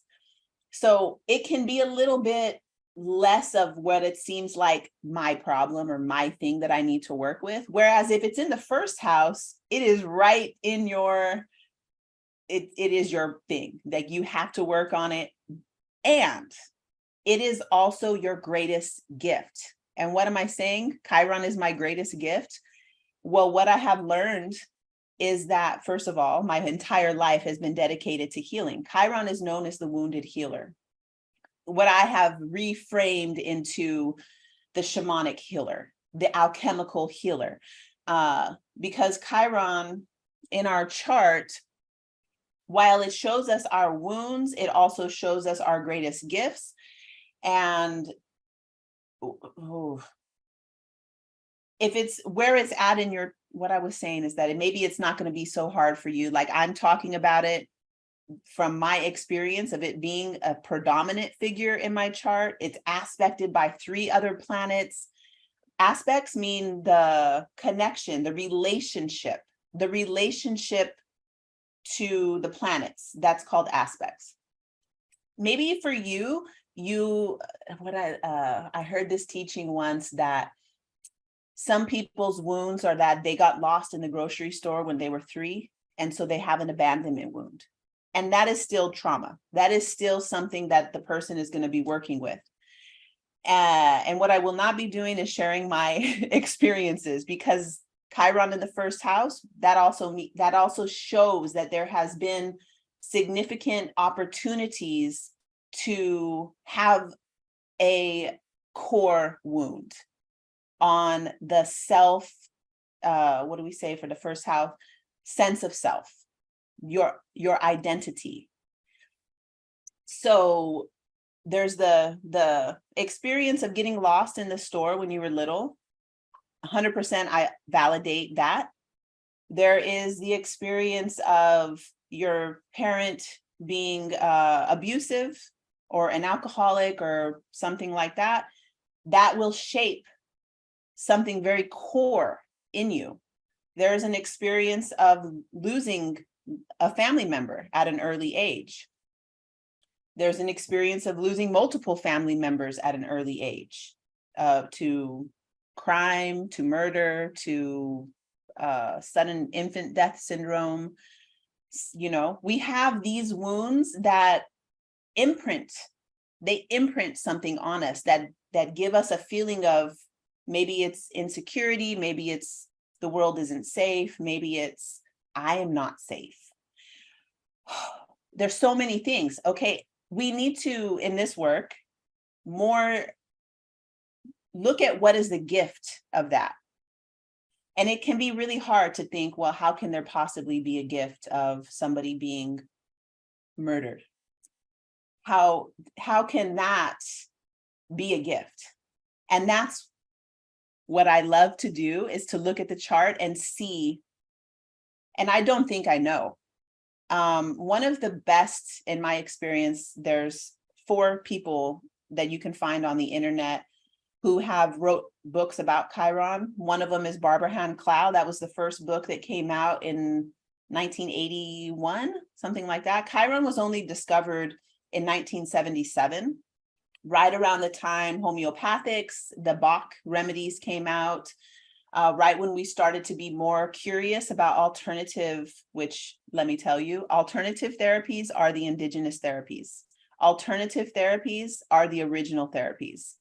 S1: So it can be a little bit less of what it seems like my problem or my thing that I need to work with. Whereas if it's in the 1st house, it is right in your, it is your thing. Like you have to work on it. And it is also your greatest gift. And what am I saying? Chiron is my greatest gift. Well, what I have learned is that, first of all, my entire life has been dedicated to healing. Chiron is known as the wounded healer. What I have reframed into the shamanic healer, the alchemical healer, because Chiron in our chart, while it shows us our wounds, it also shows us our greatest gifts. And if it's where it's at in your, what I was saying is that maybe it's not going to be so hard for you. Like I'm talking about it from my experience of it being a predominant figure in my chart. It's aspected by 3 other planets. Aspects mean the connection, the relationship to the planets. That's called aspects. Maybe for you, I heard this teaching once that some people's wounds are that they got lost in the grocery store when they were 3, and so they have an abandonment wound. And that is still trauma. That is still something that the person is going to be working with. And what I will not be doing is sharing my experiences, because Chiron in the 1st house, that also shows that there has been significant opportunities to have a core wound on the self, what do we say for the 1st house? Sense of self, your identity. So there's the experience of getting lost in the store when you were little. 100% I validate that. There is the experience of your parent being abusive or an alcoholic or something like that. That will shape something very core in you. There's an experience of losing a family member at an early age. There's an experience of losing multiple family members at an early age, to crime, to murder, to sudden infant death syndrome. You know, we have these wounds that imprint, they imprint something on us that give us a feeling of, maybe it's insecurity, maybe it's the world isn't safe, maybe it's I am not safe. There's so many things. Okay, we need to, in this work, more look at what is the gift of that. And it can be really hard to think, well, how can there possibly be a gift of somebody being murdered? How can that be a gift? And that's what I love to do, is to look at the chart and see. And I don't think I know. One of the best, in my experience, there's 4 people that you can find on the internet who have wrote books about Chiron. One of them is Barbara Hand Clow. That was the first book that came out in 1981, something like that. Chiron was only discovered in 1977, right around the time homeopathics, the Bach remedies came out, right when we started to be more curious about alternative, which, let me tell you, alternative therapies are the indigenous therapies. Alternative therapies are the original therapies.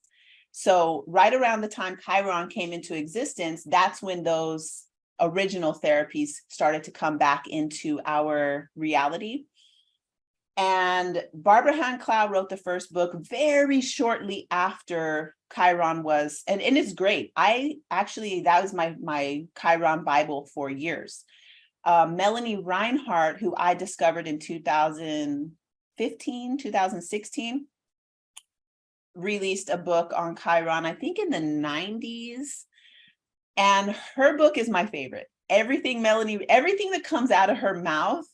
S1: So right around the time Chiron came into existence, that's when those original therapies started to come back into our reality. And Barbara Hand Clow wrote the first book very shortly after Chiron was, and it's great. I actually, that was my Chiron Bible for years. Melanie Reinhardt, who I discovered in 2015, 2016, released a book on Chiron, I think in the 90s. And her book is my favorite. Everything that comes out of her mouth,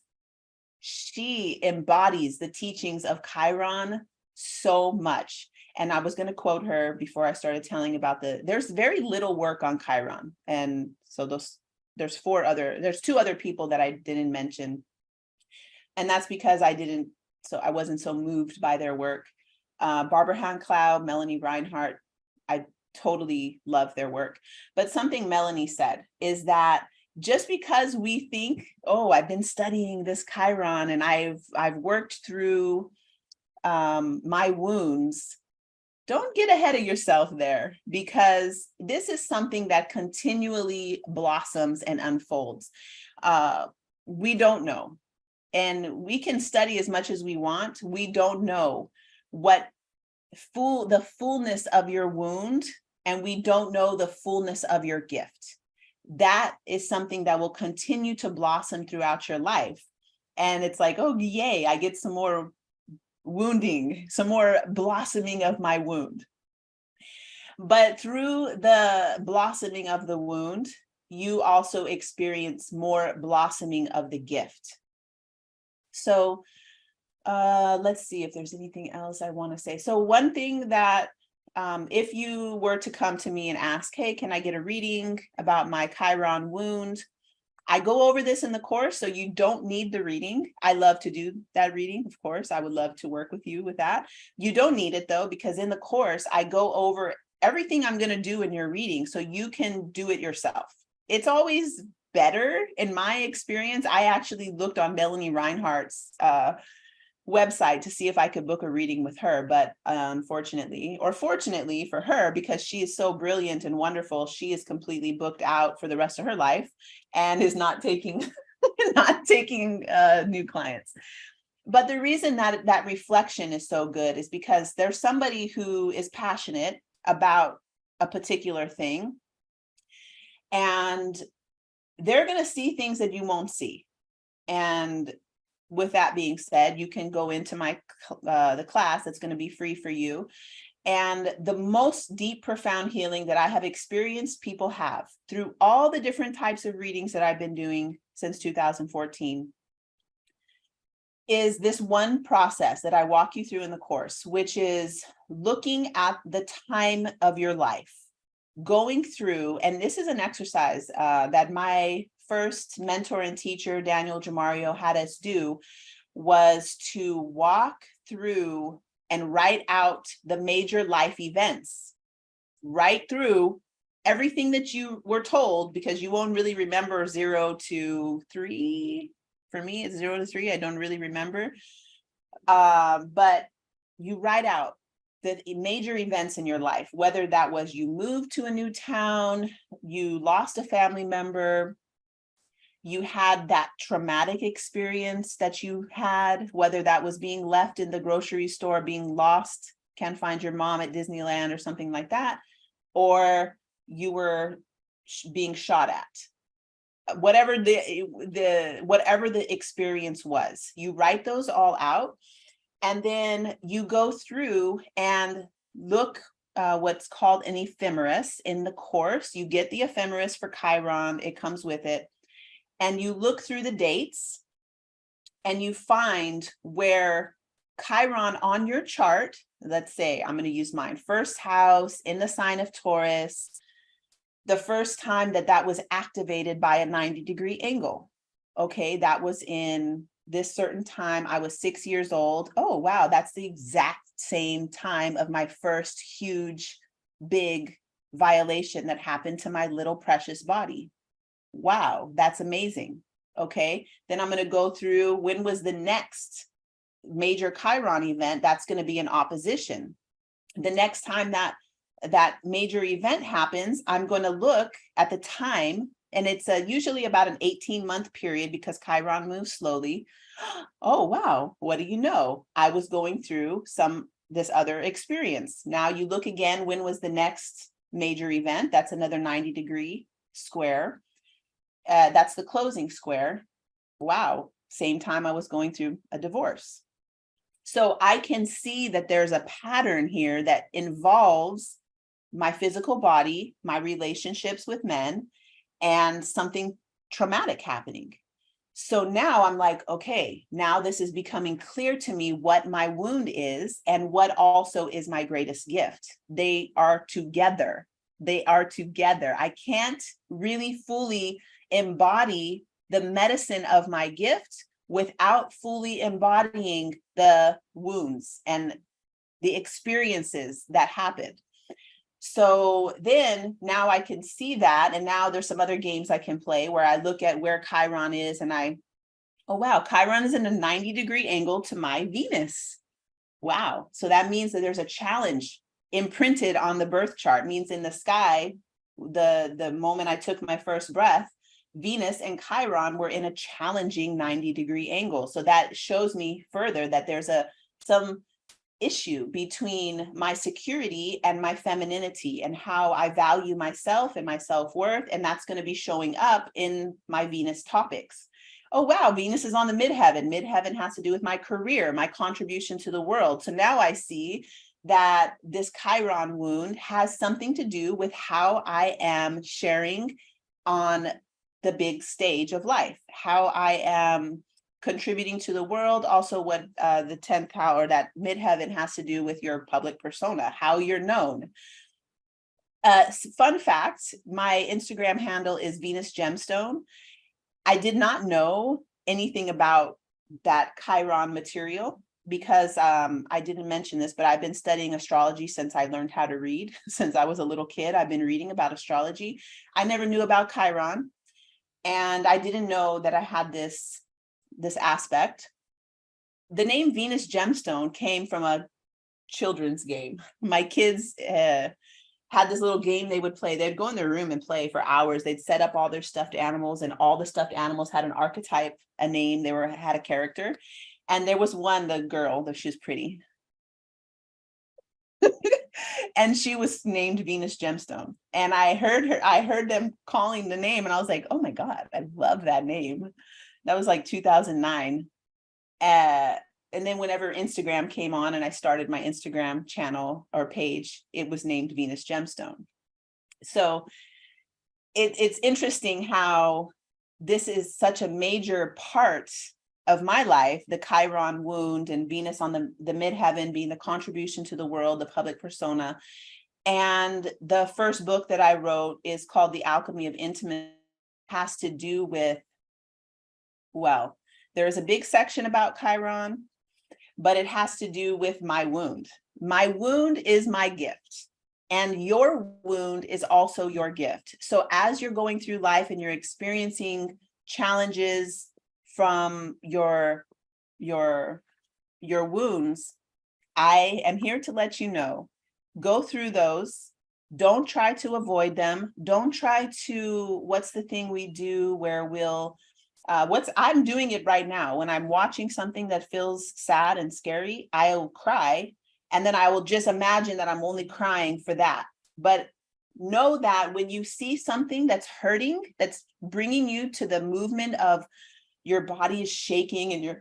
S1: she embodies the teachings of Chiron so much. And I was going to quote her before I started telling about there's very little work on Chiron. And so there's 2 other people that I didn't mention. And that's because I wasn't so moved by their work. Barbara Hand Clow, Melanie Reinhardt, I totally love their work. But something Melanie said is that just because we think, oh, I've been studying this Chiron and I've worked through my wounds, don't get ahead of yourself there, because this is something that continually blossoms and unfolds. We don't know. And we can study as much as we want. We don't know what the fullness of your wound, and we don't know the fullness of your gift. That is something that will continue to blossom throughout your life. And it's like, oh, yay, I get some more wounding, some more blossoming of my wound. But through the blossoming of the wound, you also experience more blossoming of the gift. So let's see if there's anything else I want to say. So one thing that if you were to come to me and ask, hey, can I get a reading about my Chiron wound? I go over this in the course, so you don't need the reading. I love to do that reading, of course. I would love to work with you with that. You don't need it though, because in the course, I go over everything I'm going to do in your reading so you can do it yourself. It's always better, in my experience. I actually looked on Melanie Reinhardt's website to see if I could book a reading with her, but unfortunately, or fortunately for her, because she is so brilliant and wonderful, she is completely booked out for the rest of her life and is not taking new clients. But the reason that reflection is so good is because there's somebody who is passionate about a particular thing, and they're going to see things that you won't see. And with that being said, you can go into the class that's going to be free for you. And the most deep, profound healing that I have experienced people have through all the different types of readings that I've been doing since 2014 is this one process that I walk you through in the course, which is looking at the time of your life, going through, and this is an exercise that my first mentor and teacher, Daniel Jamario, had us do, was to walk through and write out the major life events, write through everything that you were told, because you won't really remember 0 to 3, For me, it's 0 to 3. I don't really remember. But you write out the major events in your life, whether that was you moved to a new town, you lost a family member, you had that traumatic experience that you had, whether that was being left in the grocery store, being lost, can't find your mom at Disneyland or something like that, or you were being shot at. Whatever the experience was, you write those all out, and then you go through and look what's called an ephemeris in the course. You get the ephemeris for Chiron, it comes with it, and you look through the dates and you find where Chiron on your chart, let's say, I'm going to use mine, first house in the sign of Taurus, the first time that was activated by a 90-degree angle. Okay, that was in this certain time. I was 6 years old. Oh, wow, that's the exact same time of my first huge, big violation that happened to my little precious body. Wow, that's amazing. Okay, then I'm going to go through when was the next major Chiron event that's going to be in opposition. The next time that major event happens, I'm going to look at the time, and it's usually about an 18-month period because Chiron moves slowly. Oh, wow, what do you know? I was going through this other experience. Now you look again, when was the next major event? That's another 90-degree square. That's the closing square. Wow, same time I was going through a divorce. So I can see that there's a pattern here that involves my physical body, my relationships with men, and something traumatic happening. So now I'm like, okay, now this is becoming clear to me what my wound is and what also is my greatest gift. They are together. They are together. I can't really fully embody the medicine of my gift without fully embodying the wounds and the experiences that happened. So then now I can see that, and now there's some other games I can play where I look at where Chiron is, and oh wow, Chiron is in a 90-degree angle to my Venus. Wow, so that means that there's a challenge imprinted on the birth chart. Means in the sky, the moment I took my first breath, Venus and Chiron were in a challenging 90-degree angle. So that shows me further that there's some issue between my security and my femininity and how I value myself and my self-worth, and that's going to be showing up in my Venus topics. Oh wow, Venus is on the midheaven. Midheaven has to do with my career, my contribution to the world. So now I see that this Chiron wound has something to do with how I am sharing on the big stage of life, how I am contributing to the world, also what the 10th house or that midheaven has to do with your public persona, how you're known. Fun fact, my Instagram handle is Venus Gemstone. I did not know anything about that Chiron material because I didn't mention this, but I've been studying astrology since I learned how to read. Since I was a little kid, I've been reading about astrology. I never knew about Chiron, and I didn't know that I had this aspect. The name Venus Gemstone came from a children's game. My kids had this little game they would play. They'd go in their room and play for hours. They'd set up all their stuffed animals, and all the stuffed animals had an archetype, a name. They had a character. And there was one, the girl, though she was pretty. And she was named Venus Gemstone. And I heard them calling the name, and I was like, oh my God, I love that name. That was like 2009. And then whenever Instagram came on and I started my Instagram channel or page, it was named Venus Gemstone. So it's interesting how this is such a major part of my life, the Chiron wound and Venus on the midheaven being the contribution to the world, the public persona. And the first book that I wrote is called The Alchemy of Intimacy. Has to do with, well, there is a big section about Chiron, but it has to do with my wound. My wound is my gift, and your wound is also your gift. So as you're going through life and you're experiencing challenges, from your wounds, I am here to let you know, go through those. Don't try to avoid them. Don't try to, what's the thing we do where we'll, I'm doing it right now. When I'm watching something that feels sad and scary, I'll cry. And then I will just imagine that I'm only crying for that. But know that when you see something that's hurting, that's bringing you to the movement of your body is shaking and you're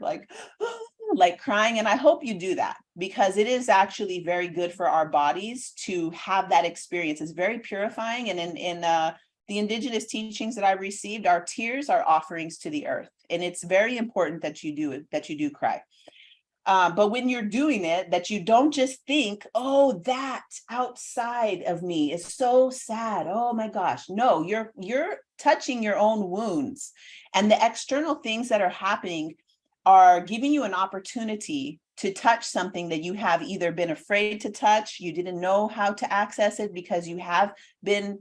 S1: like crying. And I hope you do that, because it is actually very good for our bodies to have that experience. It's very purifying. And in the indigenous teachings that I received, our tears are offerings to the earth. And it's very important that you do it, that you do cry. But when you're doing it, that you don't just think, oh, that outside of me is so sad. Oh my gosh. No, you're touching your own wounds, and the external things that are happening are giving you an opportunity to touch something that you have either been afraid to touch, you didn't know how to access it because you have been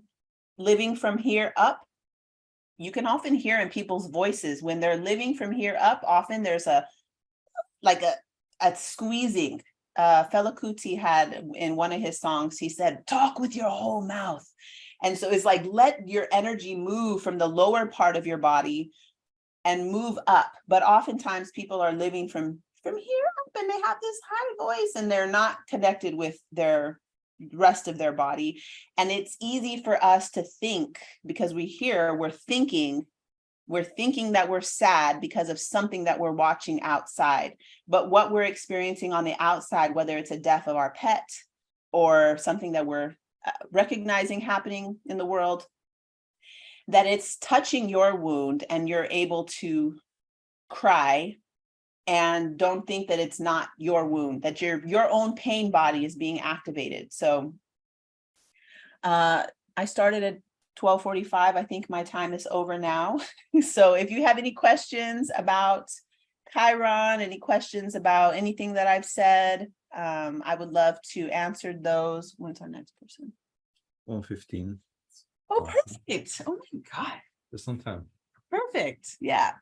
S1: living from here up. You can often hear in people's voices when they're living from here up, often there's a squeezing. Fela Kuti had in one of his songs, he said, talk with your whole mouth. And so it's like, let your energy move from the lower part of your body and move up. But oftentimes people are living from here up and they have this high voice and they're not connected with their rest of their body. And it's easy for us to think, because we're thinking that we're sad because of something that we're watching outside. But what we're experiencing on the outside, whether it's a death of our pet or something that we're recognizing happening in the world, that it's touching your wound and you're able to cry, and don't think that it's not your wound, that your own pain body is being activated. So I started at 12:45. I think my time is over now. So if you have any questions about Chiron, any questions about anything that I've said, I would love to answer those. When's our next person?
S2: 1:15.
S1: Oh, perfect. Oh my God.
S2: Just on time.
S1: Perfect. Yeah.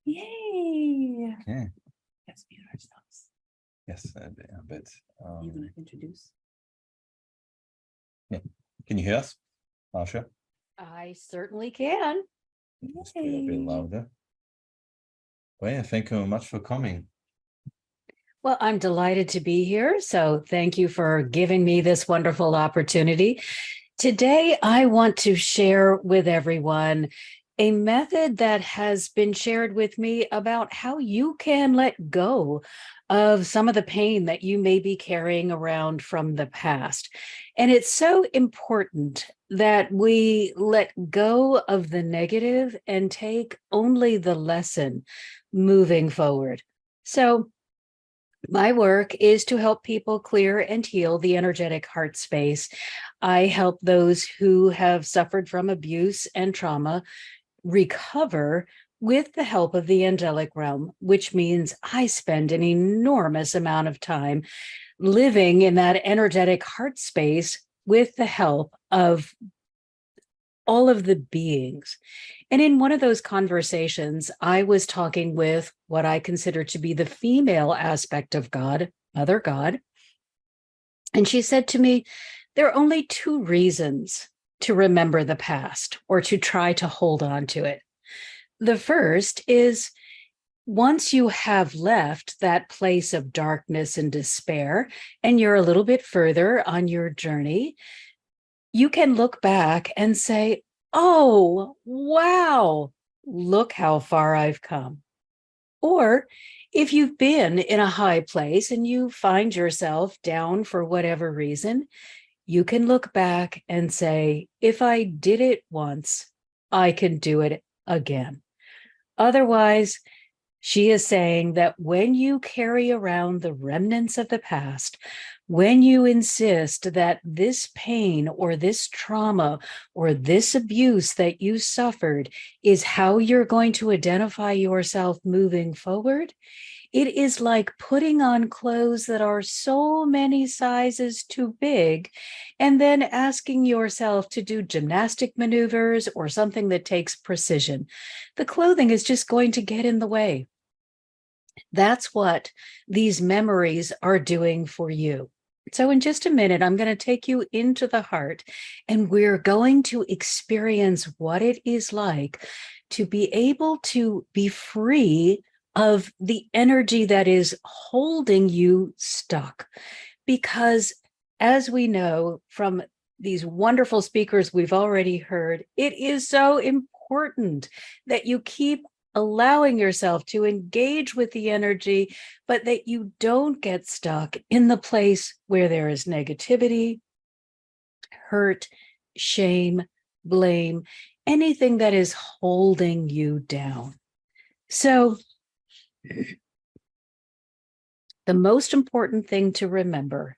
S1: Yay.
S2: Okay.
S1: Let's mute ourselves.
S2: Yes, a bit.
S1: You want to introduce?
S2: Yeah. Can you hear us, Marcia?
S3: I certainly can.
S2: Just be a bit louder. Well, yeah, thank you very much for coming.
S3: Well, I'm delighted to be here. So thank you for giving me this wonderful opportunity. Today, I want to share with everyone a method that has been shared with me about how you can let go of some of the pain that you may be carrying around from the past. And it's so important that we let go of the negative and take only the lesson moving forward. So my work is to help people clear and heal the energetic heart space. I help those who have suffered from abuse and trauma recover with the help of the angelic realm, which means I spend an enormous amount of time living in that energetic heart space with the help of all of the beings. And in one of those conversations, I was talking with what I consider to be the female aspect of God, Mother God. And she said to me, there are only two reasons to remember the past or to try to hold on to it. The first is once you have left that place of darkness and despair, and you're a little bit further on your journey, you can look back and say, oh, wow, look how far I've come. Or if you've been in a high place and you find yourself down for whatever reason, you can look back and say, if I did it once, I can do it again. Otherwise, she is saying that when you carry around the remnants of the past, when you insist that this pain or this trauma or this abuse that you suffered is how you're going to identify yourself moving forward, It is like putting on clothes that are so many sizes too big, and then asking yourself to do gymnastic maneuvers or something that takes precision. The clothing is just going to get in the way. That's what these memories are doing for you. So in just a minute, I'm going to take you into the heart, and we're going to experience what it is like to be able to be free of the energy that is holding you stuck. Because as we know from these wonderful speakers we've already heard, it is so important that you keep allowing yourself to engage with the energy, but that you don't get stuck in the place where there is negativity, hurt, shame, blame, anything that is holding you down. So the most important thing to remember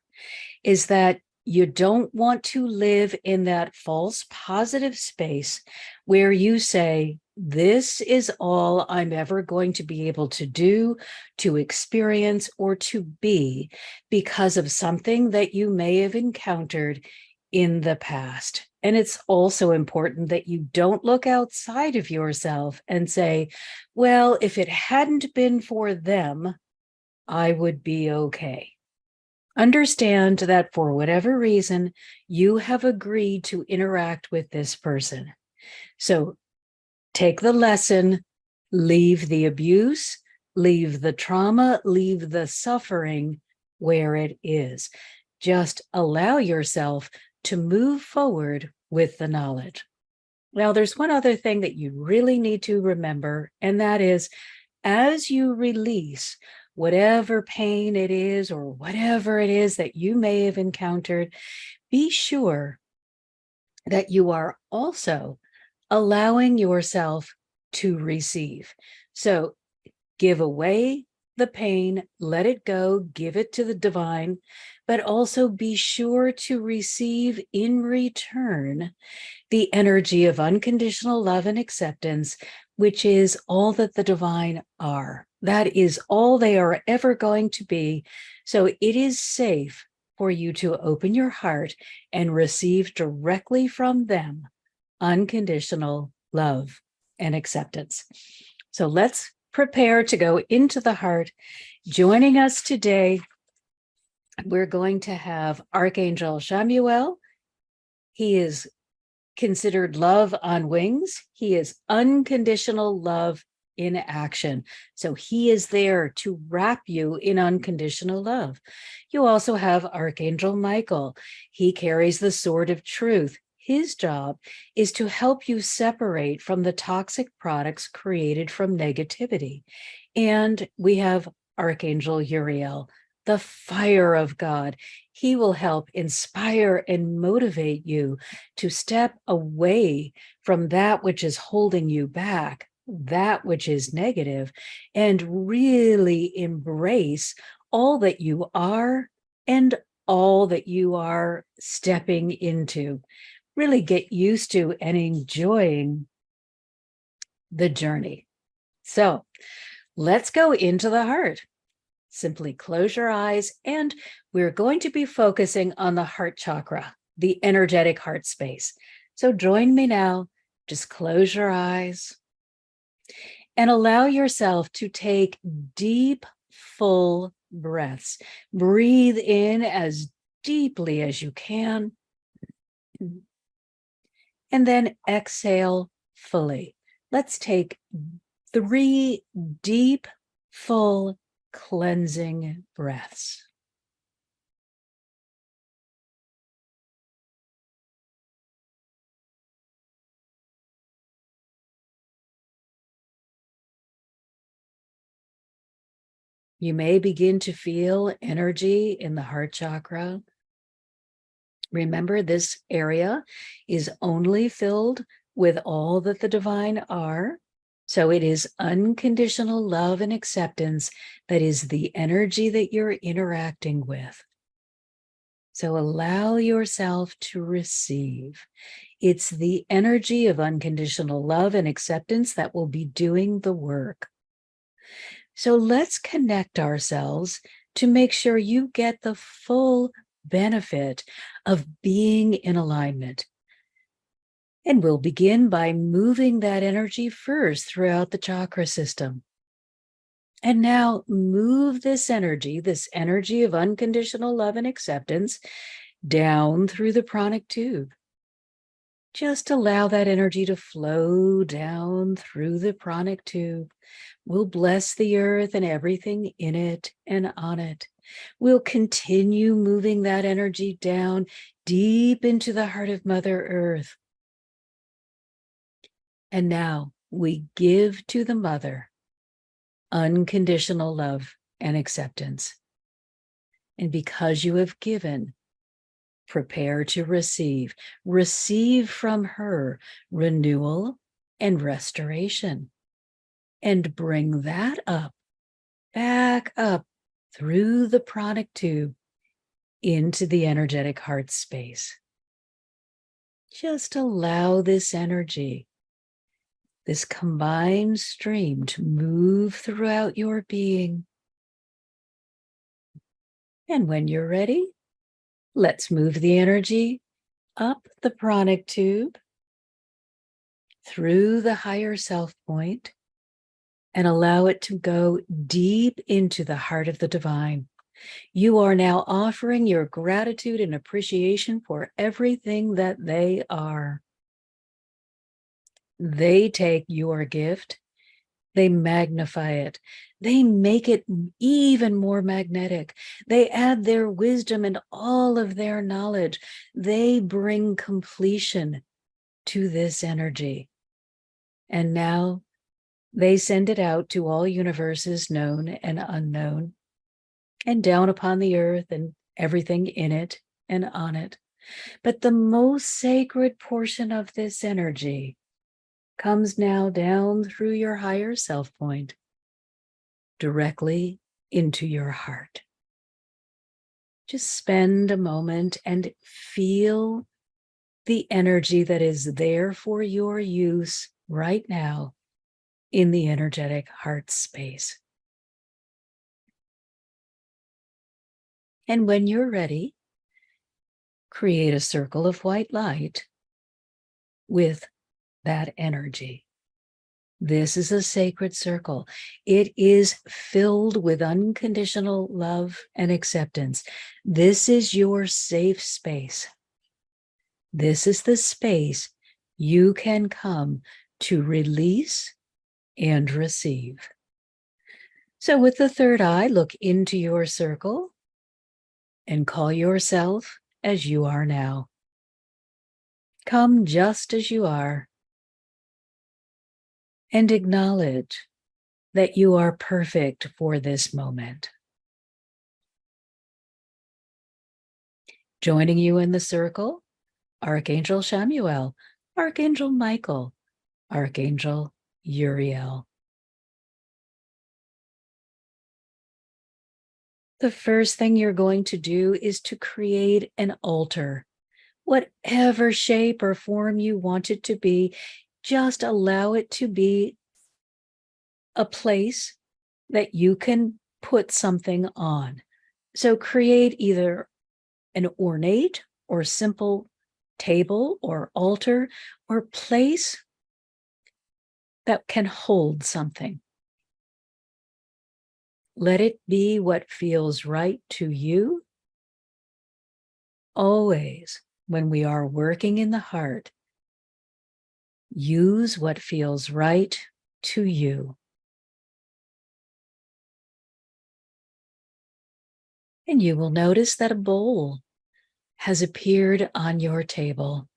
S3: is that you don't want to live in that false positive space where you say, this is all I'm ever going to be able to do, to experience, or to be because of something that you may have encountered in the past. And it's also important that you don't look outside of yourself and say, well, if it hadn't been for them, I would be okay. Understand that for whatever reason, you have agreed to interact with this person. So take the lesson, leave the abuse, leave the trauma, leave the suffering where it is. Just allow yourself to move forward with the knowledge. Now, there's one other thing that you really need to remember, and that is, as you release whatever pain it is or whatever it is that you may have encountered, be sure that you are also allowing yourself to receive. So give away the pain, let it go, give it to the divine, but also be sure to receive in return the energy of unconditional love and acceptance, which is all that the divine are. That is all they are ever going to be. So it is safe for you to open your heart and receive directly from them unconditional love and acceptance. So let's prepare to go into the heart. Joining us today, we're going to have Archangel Chamuel. He is considered love on wings. He is unconditional love in action. So he is there to wrap you in unconditional love. You also have Archangel Michael. He carries the sword of truth. His job is to help you separate from the toxic products created from negativity. And we have Archangel Uriel, the fire of God. He will help inspire and motivate you to step away from that which is holding you back, that which is negative, and really embrace all that you are and all that you are stepping into. Really get used to and enjoying the journey. So let's go into the heart. Simply close your eyes, and we're going to be focusing on the heart chakra, the energetic heart space. So join me now. Just close your eyes and allow yourself to take deep, full breaths. Breathe in as deeply as you can, and then exhale fully. Let's take 3 deep, full, cleansing breaths. You may begin to feel energy in the heart chakra. Remember, this area is only filled with all that the divine are. So it is unconditional love and acceptance that is the energy that you're interacting with. So allow yourself to receive. It's the energy of unconditional love and acceptance that will be doing the work. So let's connect ourselves to make sure you get the full benefit of being in alignment. And we'll begin by moving that energy first throughout the chakra system. And now move this energy of unconditional love and acceptance, down through the pranic tube. Just allow that energy to flow down through the pranic tube. We'll bless the earth and everything in it and on it. We'll continue moving that energy down deep into the heart of Mother Earth. And now we give to the Mother unconditional love and acceptance. And because you have given, prepare to receive. Receive from her renewal and restoration. And bring that up, back up through the pranic tube into the energetic heart space. Just allow this energy, this combined stream, to move throughout your being. And when you're ready, let's move the energy up the pranic tube, through the higher self point, and allow it to go deep into the heart of the divine. You are now offering your gratitude and appreciation for everything that they are. They take your gift, they magnify it, they make it even more magnetic. They add their wisdom and all of their knowledge. They bring completion to this energy. And now they send it out to all universes, known and unknown, and down upon the earth and everything in it and on it. But the most sacred portion of this energy comes now down through your higher self point, directly into your heart. Just spend a moment and feel the energy that is there for your use right now in the energetic heart space. And when you're ready, create a circle of white light with that energy. This is a sacred circle. It is filled with unconditional love and acceptance. This is your safe space. This is the space you can come to release and receive. So with the third eye, look into your circle and call yourself as you are now. Come just as you are and acknowledge that you are perfect for this moment. Joining you in the circle, Archangel Chamuel, Archangel Michael, Archangel Uriel. The first thing you're going to do is to create an altar. Whatever shape or form you want it to be, just allow it to be a place that you can put something on. So create either an ornate or simple table or altar or place that can hold something. Let it be what feels right to you. Always, when we are working in the heart, use what feels right to you. And you will notice that a bowl has appeared on your table.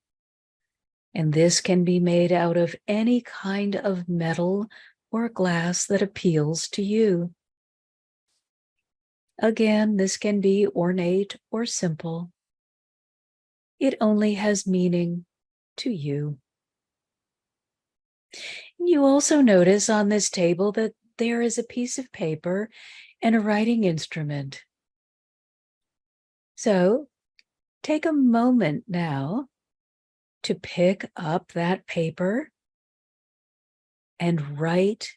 S3: And this can be made out of any kind of metal or glass that appeals to you. Again, this can be ornate or simple. It only has meaning to you. You also notice on this table that there is a piece of paper and a writing instrument. So take a moment now to pick up that paper and write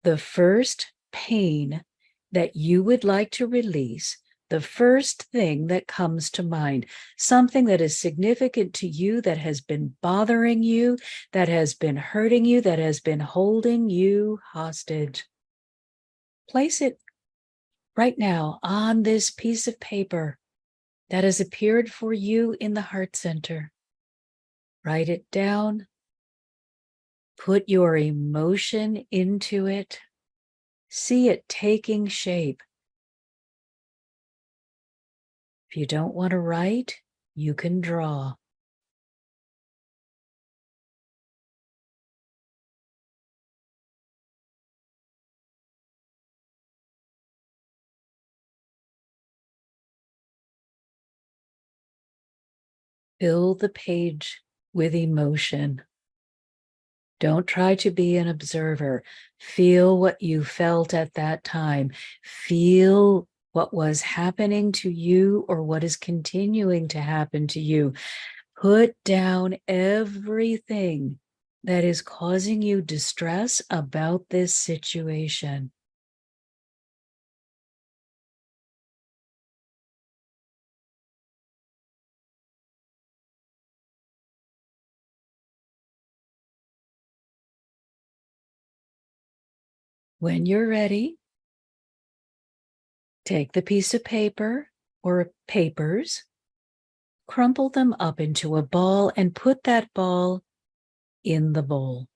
S3: the first pain that you would like to release, the first thing that comes to mind, something that is significant to you, that has been bothering you, that has been hurting you, that has been holding you hostage. Place it right now on this piece of paper that has appeared for you in the heart center. Write it down. Put your emotion into it. See it taking shape. If you don't want to write, you can draw. Fill the page with emotion. Don't try to be an observer. Feel what you felt at that time. Feel what was happening to you or what is continuing to happen to you. Put down everything that is causing you distress about this situation. When you're ready, take the piece of paper or papers, crumple them up into a ball, and put that ball in the bowl.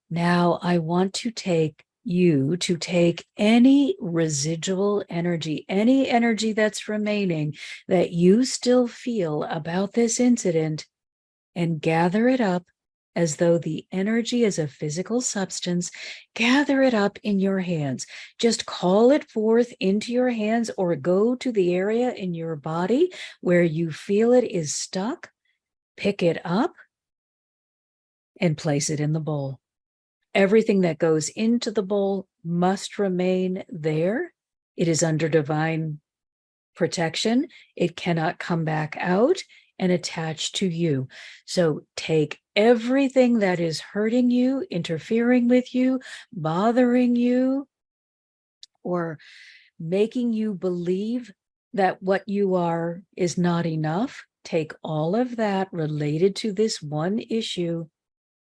S3: Now I want to take any residual energy, any energy that's remaining that you still feel about this incident, and gather it up as though the energy is a physical substance. Gather it up in your hands. Just call it forth into your hands, or go to the area in your body where you feel it is stuck. Pick it up and place it in the bowl. Everything that goes into the bowl must remain there. It is under divine protection. It cannot come back out and attach to you. So take everything that is hurting you, interfering with you, bothering you, or making you believe that what you are is not enough. Take all of that related to this one issue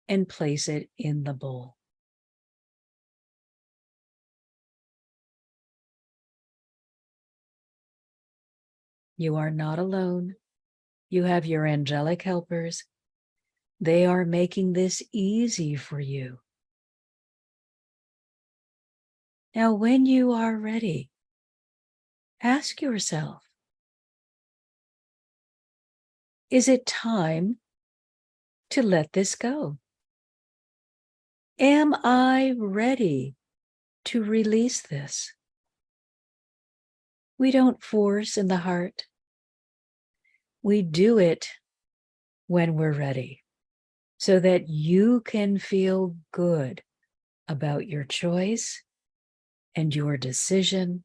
S3: and place it in the bowl. You are not alone. You have your angelic helpers. They are making this easy for you. Now, when you are ready, ask yourself, is it time to let this go? Am I ready to release this? We don't force in the heart. We do it when we're ready, so that you can feel good about your choice and your decision,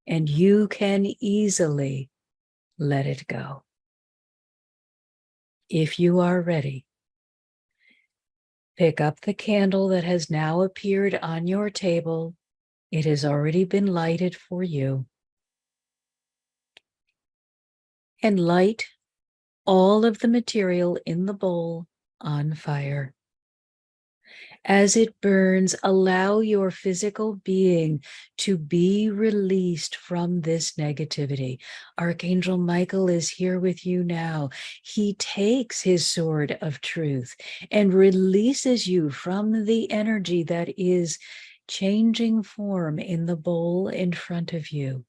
S3: and you can easily let it go. If you are ready, pick up the candle that has now appeared on your table. It has already been lighted for you. And light all of the material in the bowl on fire. As it burns, allow your physical being to be released from this negativity. Archangel Michael is here with you now. He takes his sword of truth and releases you from the energy that is changing form in the bowl in front of you.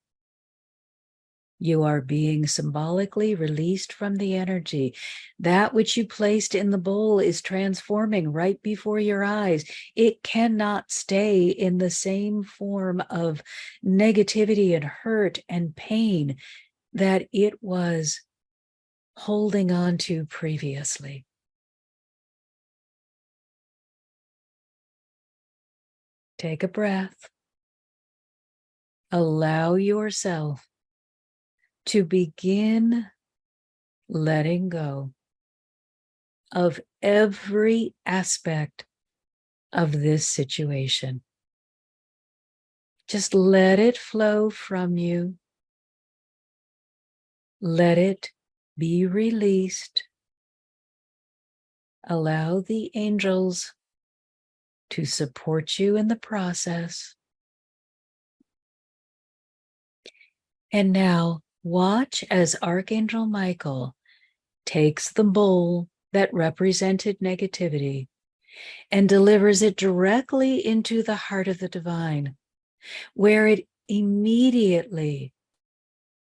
S3: You are being symbolically released from the energy. That which you placed in the bowl is transforming right before your eyes. It cannot stay in the same form of negativity and hurt and pain that it was holding on to previously. Take a breath. Allow yourself to begin letting go of every aspect of this situation. Just let it flow from you. Let it be released. Allow the angels to support you in the process. And now watch as Archangel Michael takes the bowl that represented negativity and delivers it directly into the heart of the divine, where it immediately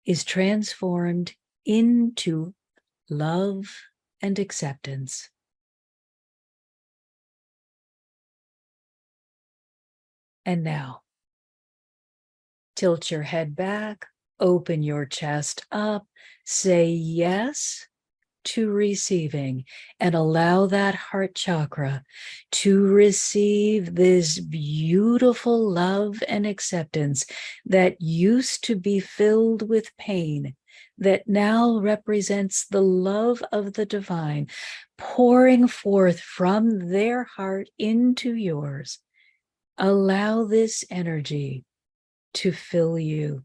S3: is transformed into love and acceptance. And now, tilt your head back, open your chest up, say yes to receiving, and allow that heart chakra to receive this beautiful love and acceptance that used to be filled with pain, that now represents the love of the divine pouring forth from their heart into yours. Allow this energy to fill you,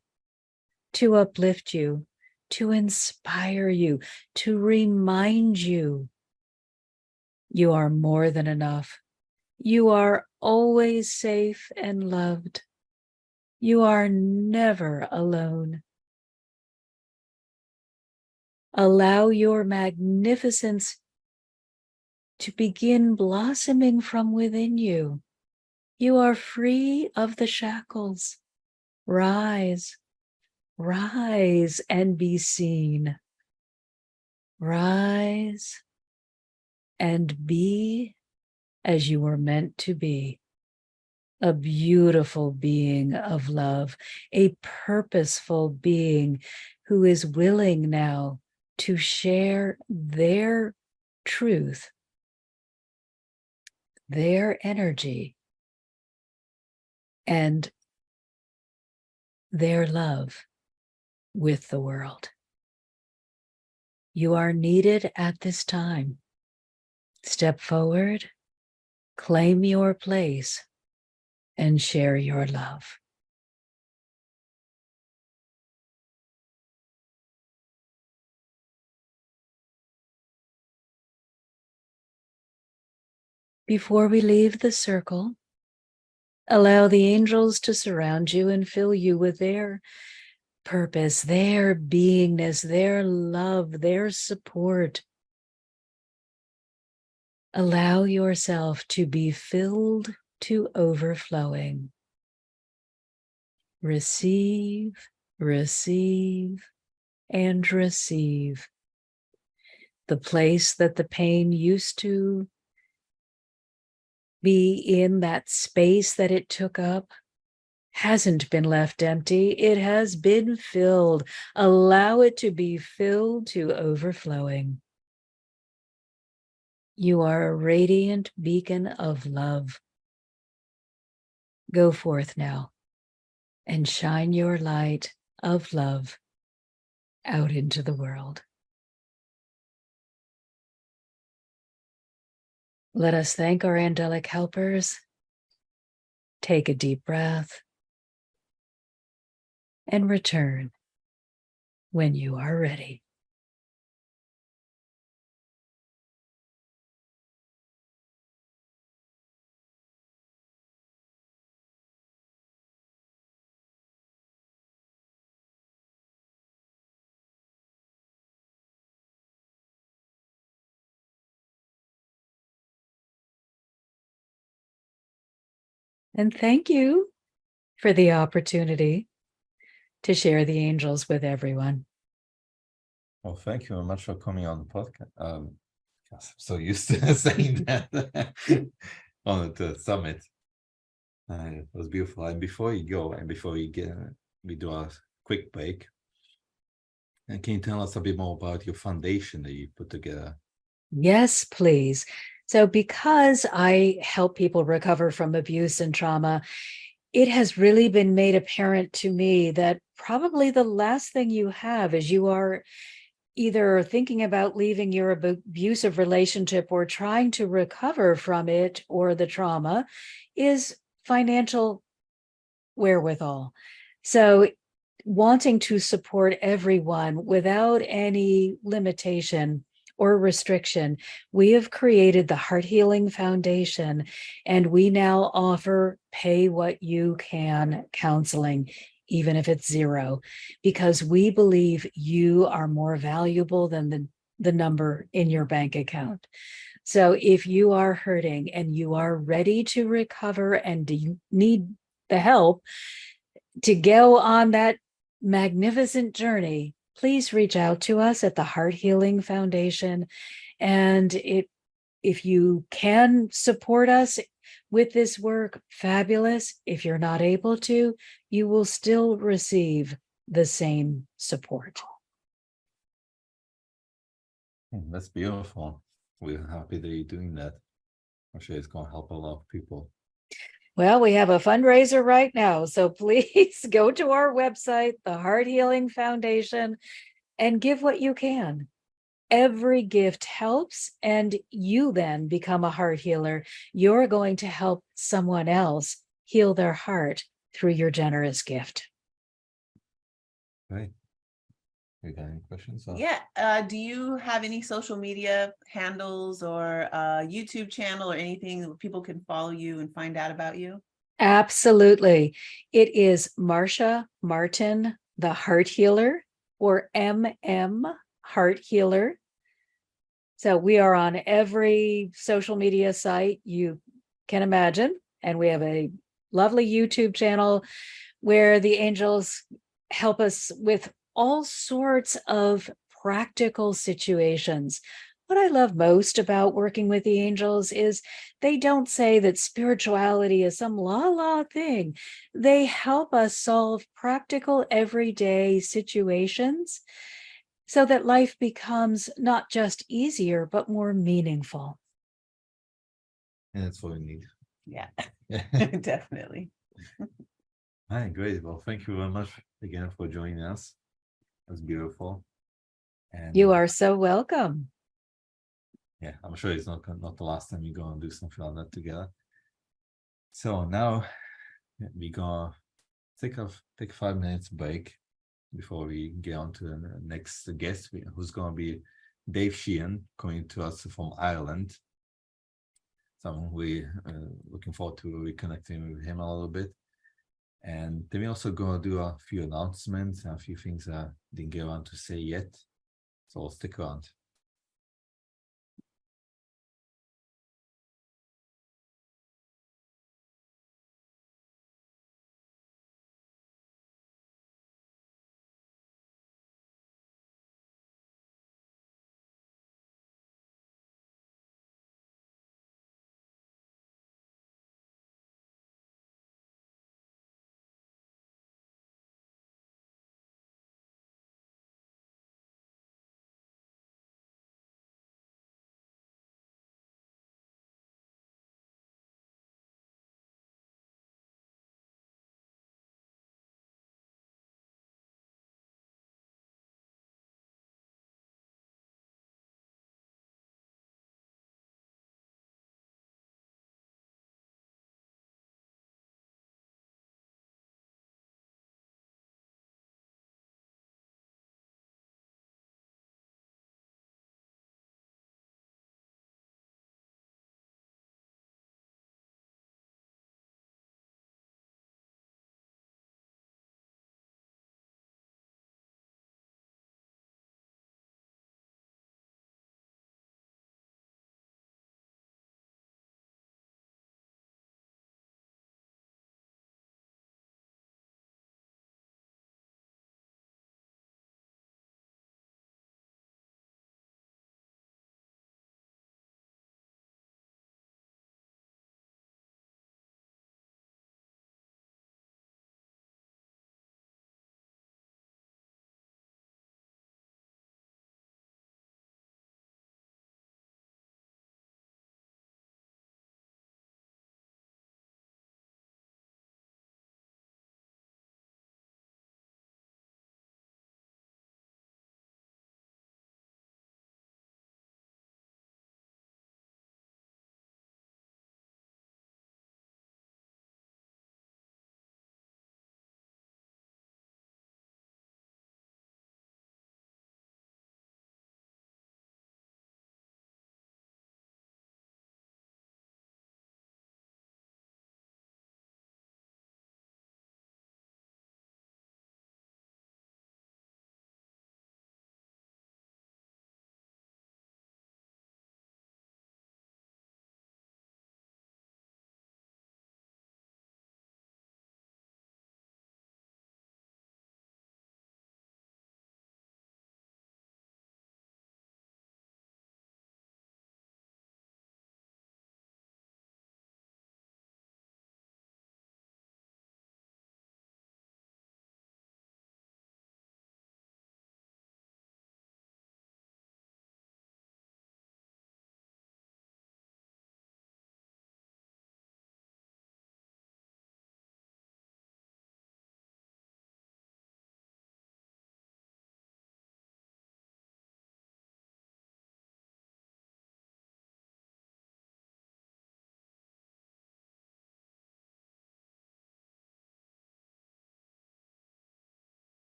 S3: to uplift you, to inspire you, to remind you you are more than enough. You are always safe and loved. You are never alone. Allow your magnificence to begin blossoming from within you. You are free of the shackles. Rise, rise and be seen. Rise and be as you were meant to be. A beautiful being of love, a purposeful being who is willing now to share their truth, their energy, and their love with the world. You are needed at this time. Step forward, claim your place, and share your love. Before we leave the circle, allow the angels to surround you and fill you with their purpose, their beingness, their love, their support. Allow yourself to be filled to overflowing. Receive, receive, and receive. The place that the pain used to be in, that space that it took up, hasn't been left empty. It has been filled. Allow it to be filled to overflowing. You are a radiant beacon of love. Go forth now and shine your light of love out into the world. Let us thank our angelic helpers. Take a deep breath and return when you are ready. And thank you for the opportunity to share the angels with everyone.
S2: Well, thank you very much for coming on the podcast. Gosh, I'm so used to saying that on the summit. It was beautiful. And before you go, and before we do a quick break, and can you tell us a bit more about your foundation that you put together?
S3: Yes, please. So because I help people recover from abuse and trauma, it has really been made apparent to me that probably the last thing you have is you are either thinking about leaving your abusive relationship or trying to recover from it or the trauma is financial wherewithal. So wanting to support everyone without any limitation or restriction, we have created the Heart Healing Foundation, and we now offer pay what you can counseling, even if it's zero, because we believe you are more valuable than the number in your bank account. So if you are hurting and you are ready to recover and need the help to go on that magnificent journey, please reach out to us at the Heart Healing Foundation. And if you can support us with this work, fabulous. If you're not able to, you will still receive the same support.
S2: That's beautiful. We're happy that you're doing that. I'm sure it's going to help a lot of people.
S3: Well, we have a fundraiser right now, so please go to our website, the Heart Healing Foundation, and give what you can. Every gift helps, and you then become a heart healer. You're going to help someone else heal their heart through your generous gift.
S2: Right. You got any questions?
S1: Yeah. Do you have any social media handles or YouTube channel or anything that people can follow you and find out about you?
S3: Absolutely. It is Marcia Martin, the Heart Healer, or MM Heart Healer. So we are on every social media site you can imagine. And we have a lovely YouTube channel where the angels help us with all sorts of practical situations. What I love most about working with the angels is they don't say that spirituality is some la thing. They help us solve practical everyday situations so that life becomes not just easier, but more meaningful.
S2: And that's what we need.
S1: Yeah,
S2: Yeah.
S1: definitely.
S2: All right, great. Well, thank you very much again for joining us. That's beautiful. And
S3: You are so welcome.
S2: yeah, I'm sure it's not the last time you're going to do something like that together. So now we're going to take a 5 minutes break before we get on to the next guest, who's going to be Dave Sheahan, coming to us from Ireland. So we're looking forward to reconnecting with him a little bit. And then we're also going to do a few announcements and a few things I didn't get around to say yet. So stick around.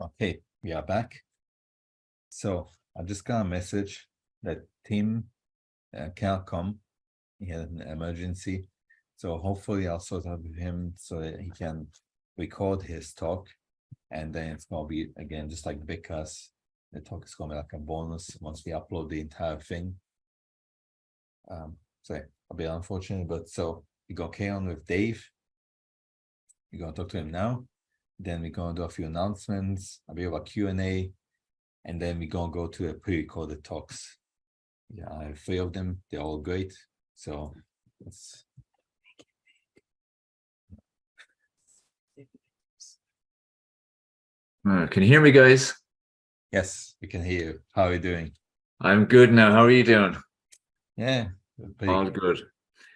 S2: Okay, we are back. So I just got a message that Tim cannot come. He had an emergency. So hopefully I'll sort out with him so that he can record his talk. And then it's going to be, again, just like Becca's, the talk is going to be like a bonus once we upload the entire thing. So yeah, a bit unfortunate, but so we got Kay on with Dave. We're going to talk to him now. Then we're going to do a few announcements, a bit of a Q&A, and then we're going to go to a pre-recorded talks. Yeah, I have 3 of them. They're all great. So let's...
S4: Can you hear me, guys?
S2: Yes, we can hear you. How are you doing?
S4: I'm good now. How are you doing?
S2: Yeah,
S4: All good.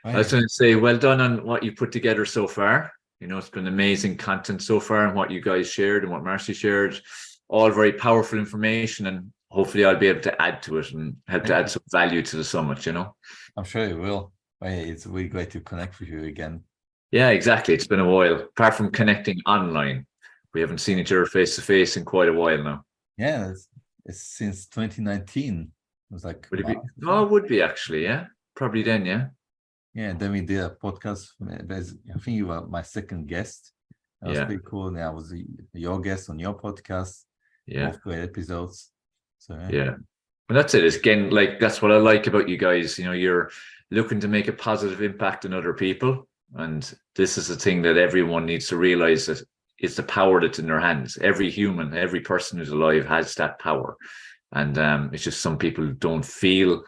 S2: Right.
S4: I was going to say, well done on what you put together so far. You know, it's been amazing content so far, and what you guys shared and what Marcia shared, all very powerful information, and hopefully I'll be able to add to it and help to add some value to the summit, you know. I'm
S2: sure you will. It's really great to connect with you again.
S4: Yeah, exactly. It's been a while. Apart from connecting online, we haven't seen each other face to face in quite a while now.
S2: Yeah, it's since 2019. It was like,
S4: would it be? Oh, it would be actually. Yeah, probably then. Yeah.
S2: Yeah, and then we did a podcast. I think you were my second guest. That was pretty cool. And I was your guest on your podcast.
S4: Yeah.
S2: Both great episodes. So
S4: yeah. And that's it. It's again, like, that's what I like about you guys. You know, you're looking to make a positive impact on other people. And this is the thing that everyone needs to realize, that it's the power that's in their hands. Every human, every person who's alive has that power. And it's just some people don't feel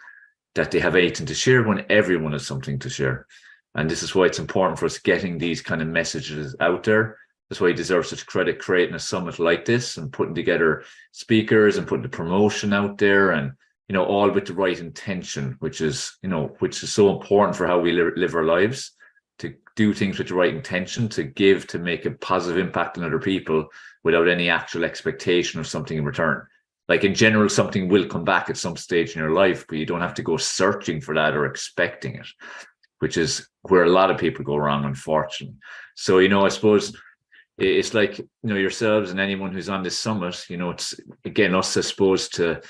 S4: that they have anything to share when everyone has something to share. And this is why it's important for us getting these kind of messages out there. That's why you deserve such credit creating a summit like this and putting together speakers and putting the promotion out there, and, you know, all with the right intention, which is, you know, which is so important for how we live our lives, to do things with the right intention, to give, to make a positive impact on other people without any actual expectation of something in return. Like, in general, something will come back at some stage in your life, but you don't have to go searching for that or expecting it, which is where a lot of people go wrong, unfortunately. So, you know, I suppose it's like, you know, yourselves and anyone who's on this summit, you know, it's, again, us, I suppose, to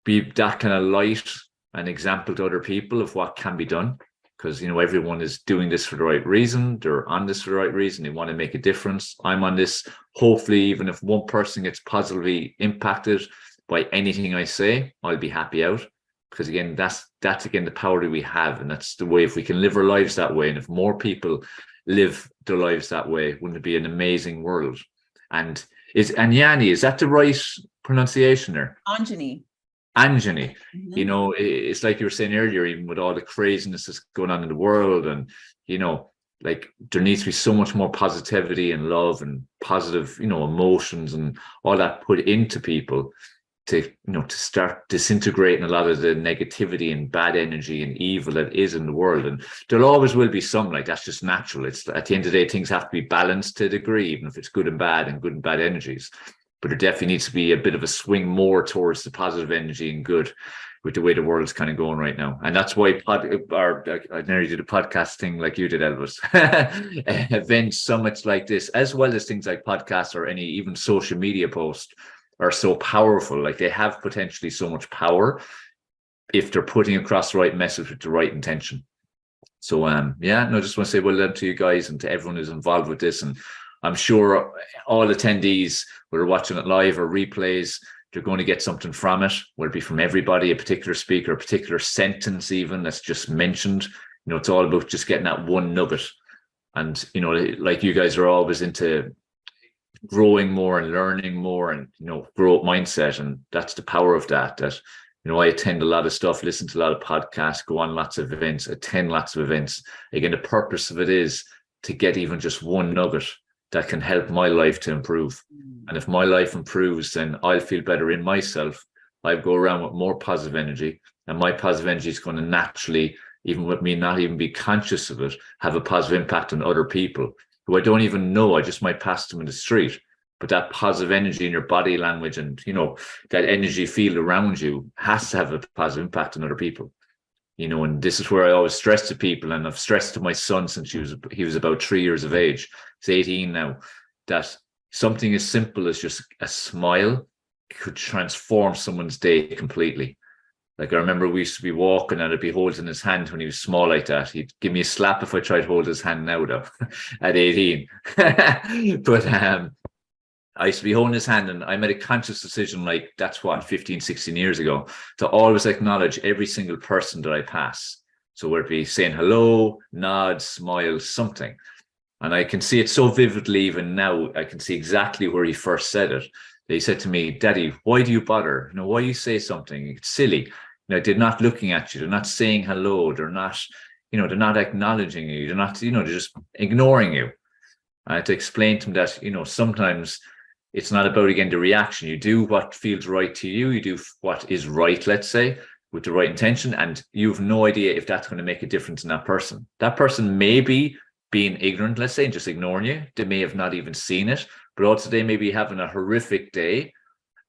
S4: be that kind of light and example to other people of what can be done. Because, you know, everyone is doing this for the right reason. They're on this for the right reason. They want to make a difference. I'm on this, hopefully, even if one person gets positively impacted by anything I say, I'll be happy out. Because again, that's again the power that we have. And that's the way, if we can live our lives that way, and if more people live their lives that way, wouldn't it be an amazing world? And is Anjani, is that the right pronunciation there?
S1: Anjani.
S4: Anjani, you know, it's like you were saying earlier, even with all the craziness that's going on in the world, and, you know, like, there needs to be so much more positivity and love and positive, you know, emotions and all that put into people to, you know, to start disintegrating a lot of the negativity and bad energy and evil that is in the world. And there always will be some, like, that's just natural. It's, at the end of the day, things have to be balanced to a degree, even if it's good and bad energies. But there definitely needs to be a bit of a swing more towards the positive energy and good, with the way the world's kind of going right now. And that's why I nearly did a podcast thing like you did, Elvis. Events, summits like this, as well as things like podcasts or any even social media posts, are so powerful. Like, they have potentially so much power if they're putting across the right message with the right intention. So yeah, no, I just want to say well done to you guys and to everyone who's involved with this. And I'm sure all attendees, whether watching it live or replays, they're going to get something from it, whether it be from everybody, a particular speaker, a particular sentence even that's just mentioned. You know, it's all about just getting that one nugget. And, you know, like, you guys are always into growing more and learning more and, you know, growth mindset. And that's the power of that, you know, I attend a lot of stuff, listen to a lot of podcasts, go on lots of events, attend lots of events. Again, the purpose of it is to get even just one nugget that can help my life to improve. And if my life improves, then I'll feel better in myself. I'll go around with more positive energy, and my positive energy is going to naturally, even with me not even be conscious of it, have a positive impact on other people who I don't even know. I just might pass them in the street. But that positive energy in your body language and, you know, that energy field around you has to have a positive impact on other people. You know, and this is where I always stress to people, and I've stressed to my son since he was about 3 years of age. He's 18 now, that something as simple as just a smile could transform someone's day completely. Like I remember we used to be walking and I'd be holding his hand when he was small like that. He'd give me a slap if I tried to hold his hand now though, at 18. But I used to be holding his hand, and I made a conscious decision, like that's what, 15, 16 years ago, to always acknowledge every single person that I pass. So whether it be saying hello, nod, smile, something. And I can see it so vividly even now. I can see exactly where he first said it. He said to me, "Daddy, why do you bother? Why you say something? It's silly. They're not looking at you. They're not saying hello. They're not, they're not acknowledging you. They're not, they're just ignoring you." I had to explain to him that, sometimes it's not about, again, the reaction. You do what feels right to you. You do what is right, let's say, with the right intention. And you have no idea if that's going to make a difference in that person. That person may be being ignorant, let's say, and just ignoring you. They may have not even seen it, but also they may be having a horrific day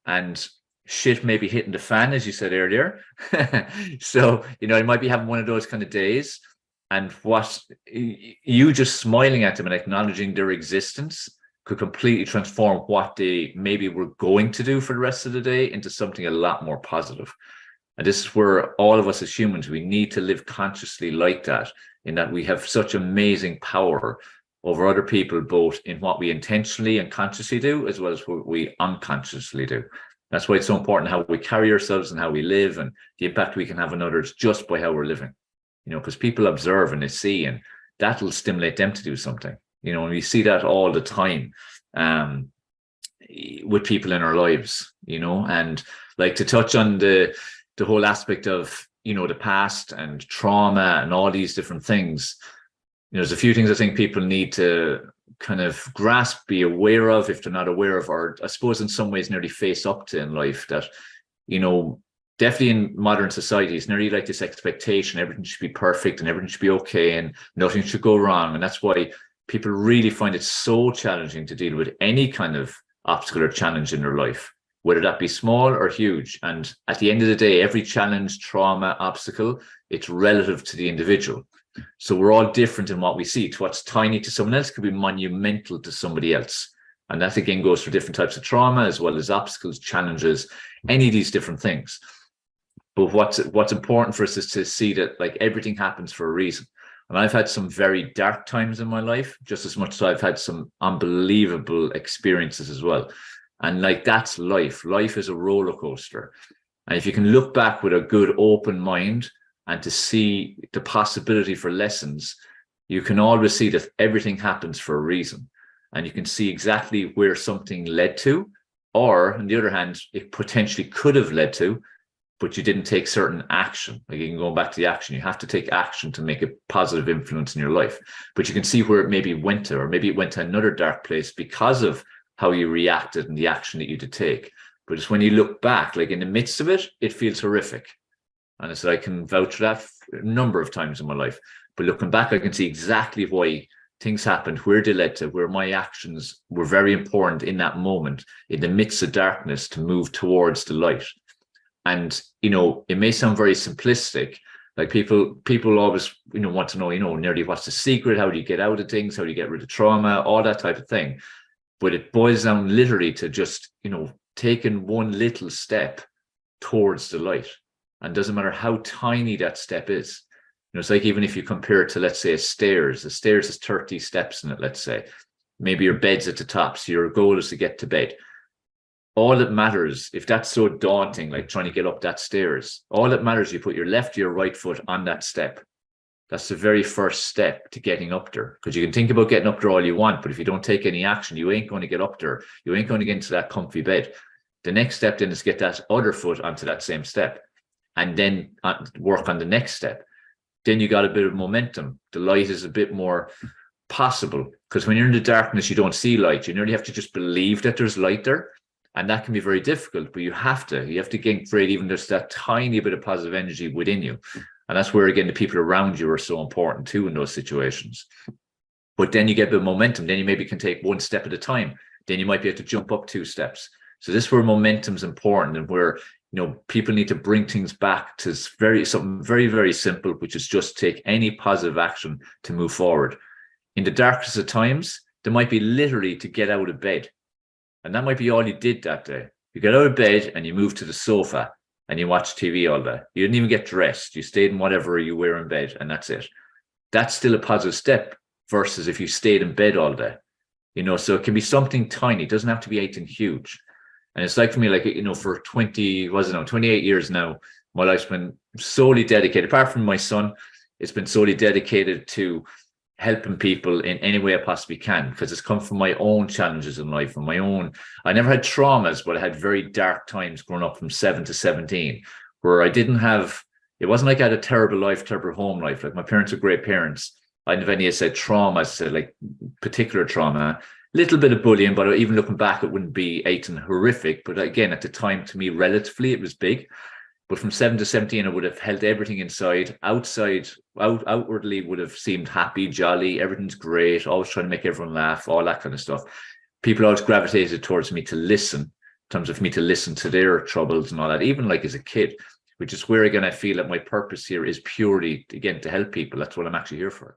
S4: and shit may be hitting the fan, as you said earlier. So, I might be having one of those kind of days, and what you just smiling at them and acknowledging their existence could completely transform what they maybe were going to do for the rest of the day into something a lot more positive. And this is where all of us as humans, we need to live consciously like that, in that we have such amazing power over other people, both in what we intentionally and consciously do, as well as what we unconsciously do. That's why it's so important how we carry ourselves and how we live, and the impact we can have on others just by how we're living. Because people observe and they see, and that will stimulate them to do something. And we see that all the time with people in our lives, and like to touch on the whole aspect of, the past and trauma and all these different things. There's a few things I think people need to kind of grasp, be aware of, if they're not aware of, or I suppose in some ways nearly face up to in life, that, definitely in modern society, it's nearly like this expectation, everything should be perfect and everything should be okay and nothing should go wrong. And that's why people really find it so challenging to deal with any kind of obstacle or challenge in their life, whether that be small or huge. And at the end of the day, every challenge, trauma, obstacle, it's relative to the individual. So we're all different in what we see. To what's tiny to someone else could be monumental to somebody else. And that again goes for different types of trauma, as well as obstacles, challenges, any of these different things. But what's important for us is to see that, like, everything happens for a reason. And I've had some very dark times in my life, just as much as I've had some unbelievable experiences as well. And like, that's life. Life is a roller coaster. And if you can look back with a good open mind and to see the possibility for lessons, you can always see that everything happens for a reason. And you can see exactly where something led to, or on the other hand, it potentially could have led to, but you didn't take certain action. Like, you can go back to the action. You have to take action to make a positive influence in your life. But you can see where it maybe went to, or maybe it went to another dark place because of how you reacted and the action that you did take. But it's when you look back, like in the midst of it, it feels horrific. And so I can vouch for that a number of times in my life. But looking back, I can see exactly why things happened, where they led to, where my actions were very important in that moment, in the midst of darkness, to move towards the light. And, it may sound very simplistic. Like people always, want to know, nearly what's the secret? How do you get out of things? How do you get rid of trauma? All that type of thing. But it boils down literally to just, taking one little step towards the light. And doesn't matter how tiny that step is. It's like, even if you compare it to, let's say, the stairs is 30 steps in it, let's say. Maybe your bed's at the top, so your goal is to get to bed. All that matters, if that's so daunting, like trying to get up that stairs, all that matters is you put your left or your right foot on that step. That's the very first step to getting up there. Because you can think about getting up there all you want, but if you don't take any action, you ain't going to get up there. You ain't going to get into that comfy bed. The next step then is to get that other foot onto that same step, and then work on the next step. Then you got a bit of momentum. The light is a bit more possible, because when you're in the darkness, you don't see light. You nearly have to just believe that there's light there. And that can be very difficult, but you have to create even just that tiny bit of positive energy within you. And that's where, again, the people around you are so important too in those situations. But then you get a bit of momentum. Then you maybe can take one step at a time. Then you might be able to jump up 2 steps. So this is where momentum is important, and where, people need to bring things back to something very, very simple, which is just take any positive action to move forward. In the darkest of times, there might be literally to get out of bed. And that might be all you did that day. You get out of bed and you moved to the sofa and you watched TV all day. You didn't even get dressed. You stayed in whatever you wear in bed, and that's it. That's still a positive step versus if you stayed in bed all day. You know, so it can be something tiny. It doesn't have to be anything huge. And it's like for me, like, you know, for 28 years now, my life's been solely dedicated, apart from my son, it's been solely dedicated to helping people in any way I possibly can, because it's come from my own challenges in life and my own. I never had traumas, but I had very dark times growing up from 7 to 17, where I didn't have, it wasn't like I had a terrible life, terrible home life. Like, my parents are great parents. I didn't have any, I said trauma, I said like particular trauma, little bit of bullying, but even looking back, it wouldn't be anything horrific. But again, at the time, to me, relatively, it was big. But from 7 to 17, I would have held everything inside. Outwardly would have seemed happy, jolly, everything's great, always trying to make everyone laugh, all that kind of stuff. People always gravitated towards me to listen, in terms of me to listen to their troubles and all that, even like as a kid, which is where, again, I feel that my purpose here is purely, again, to help people. That's what I'm actually here for.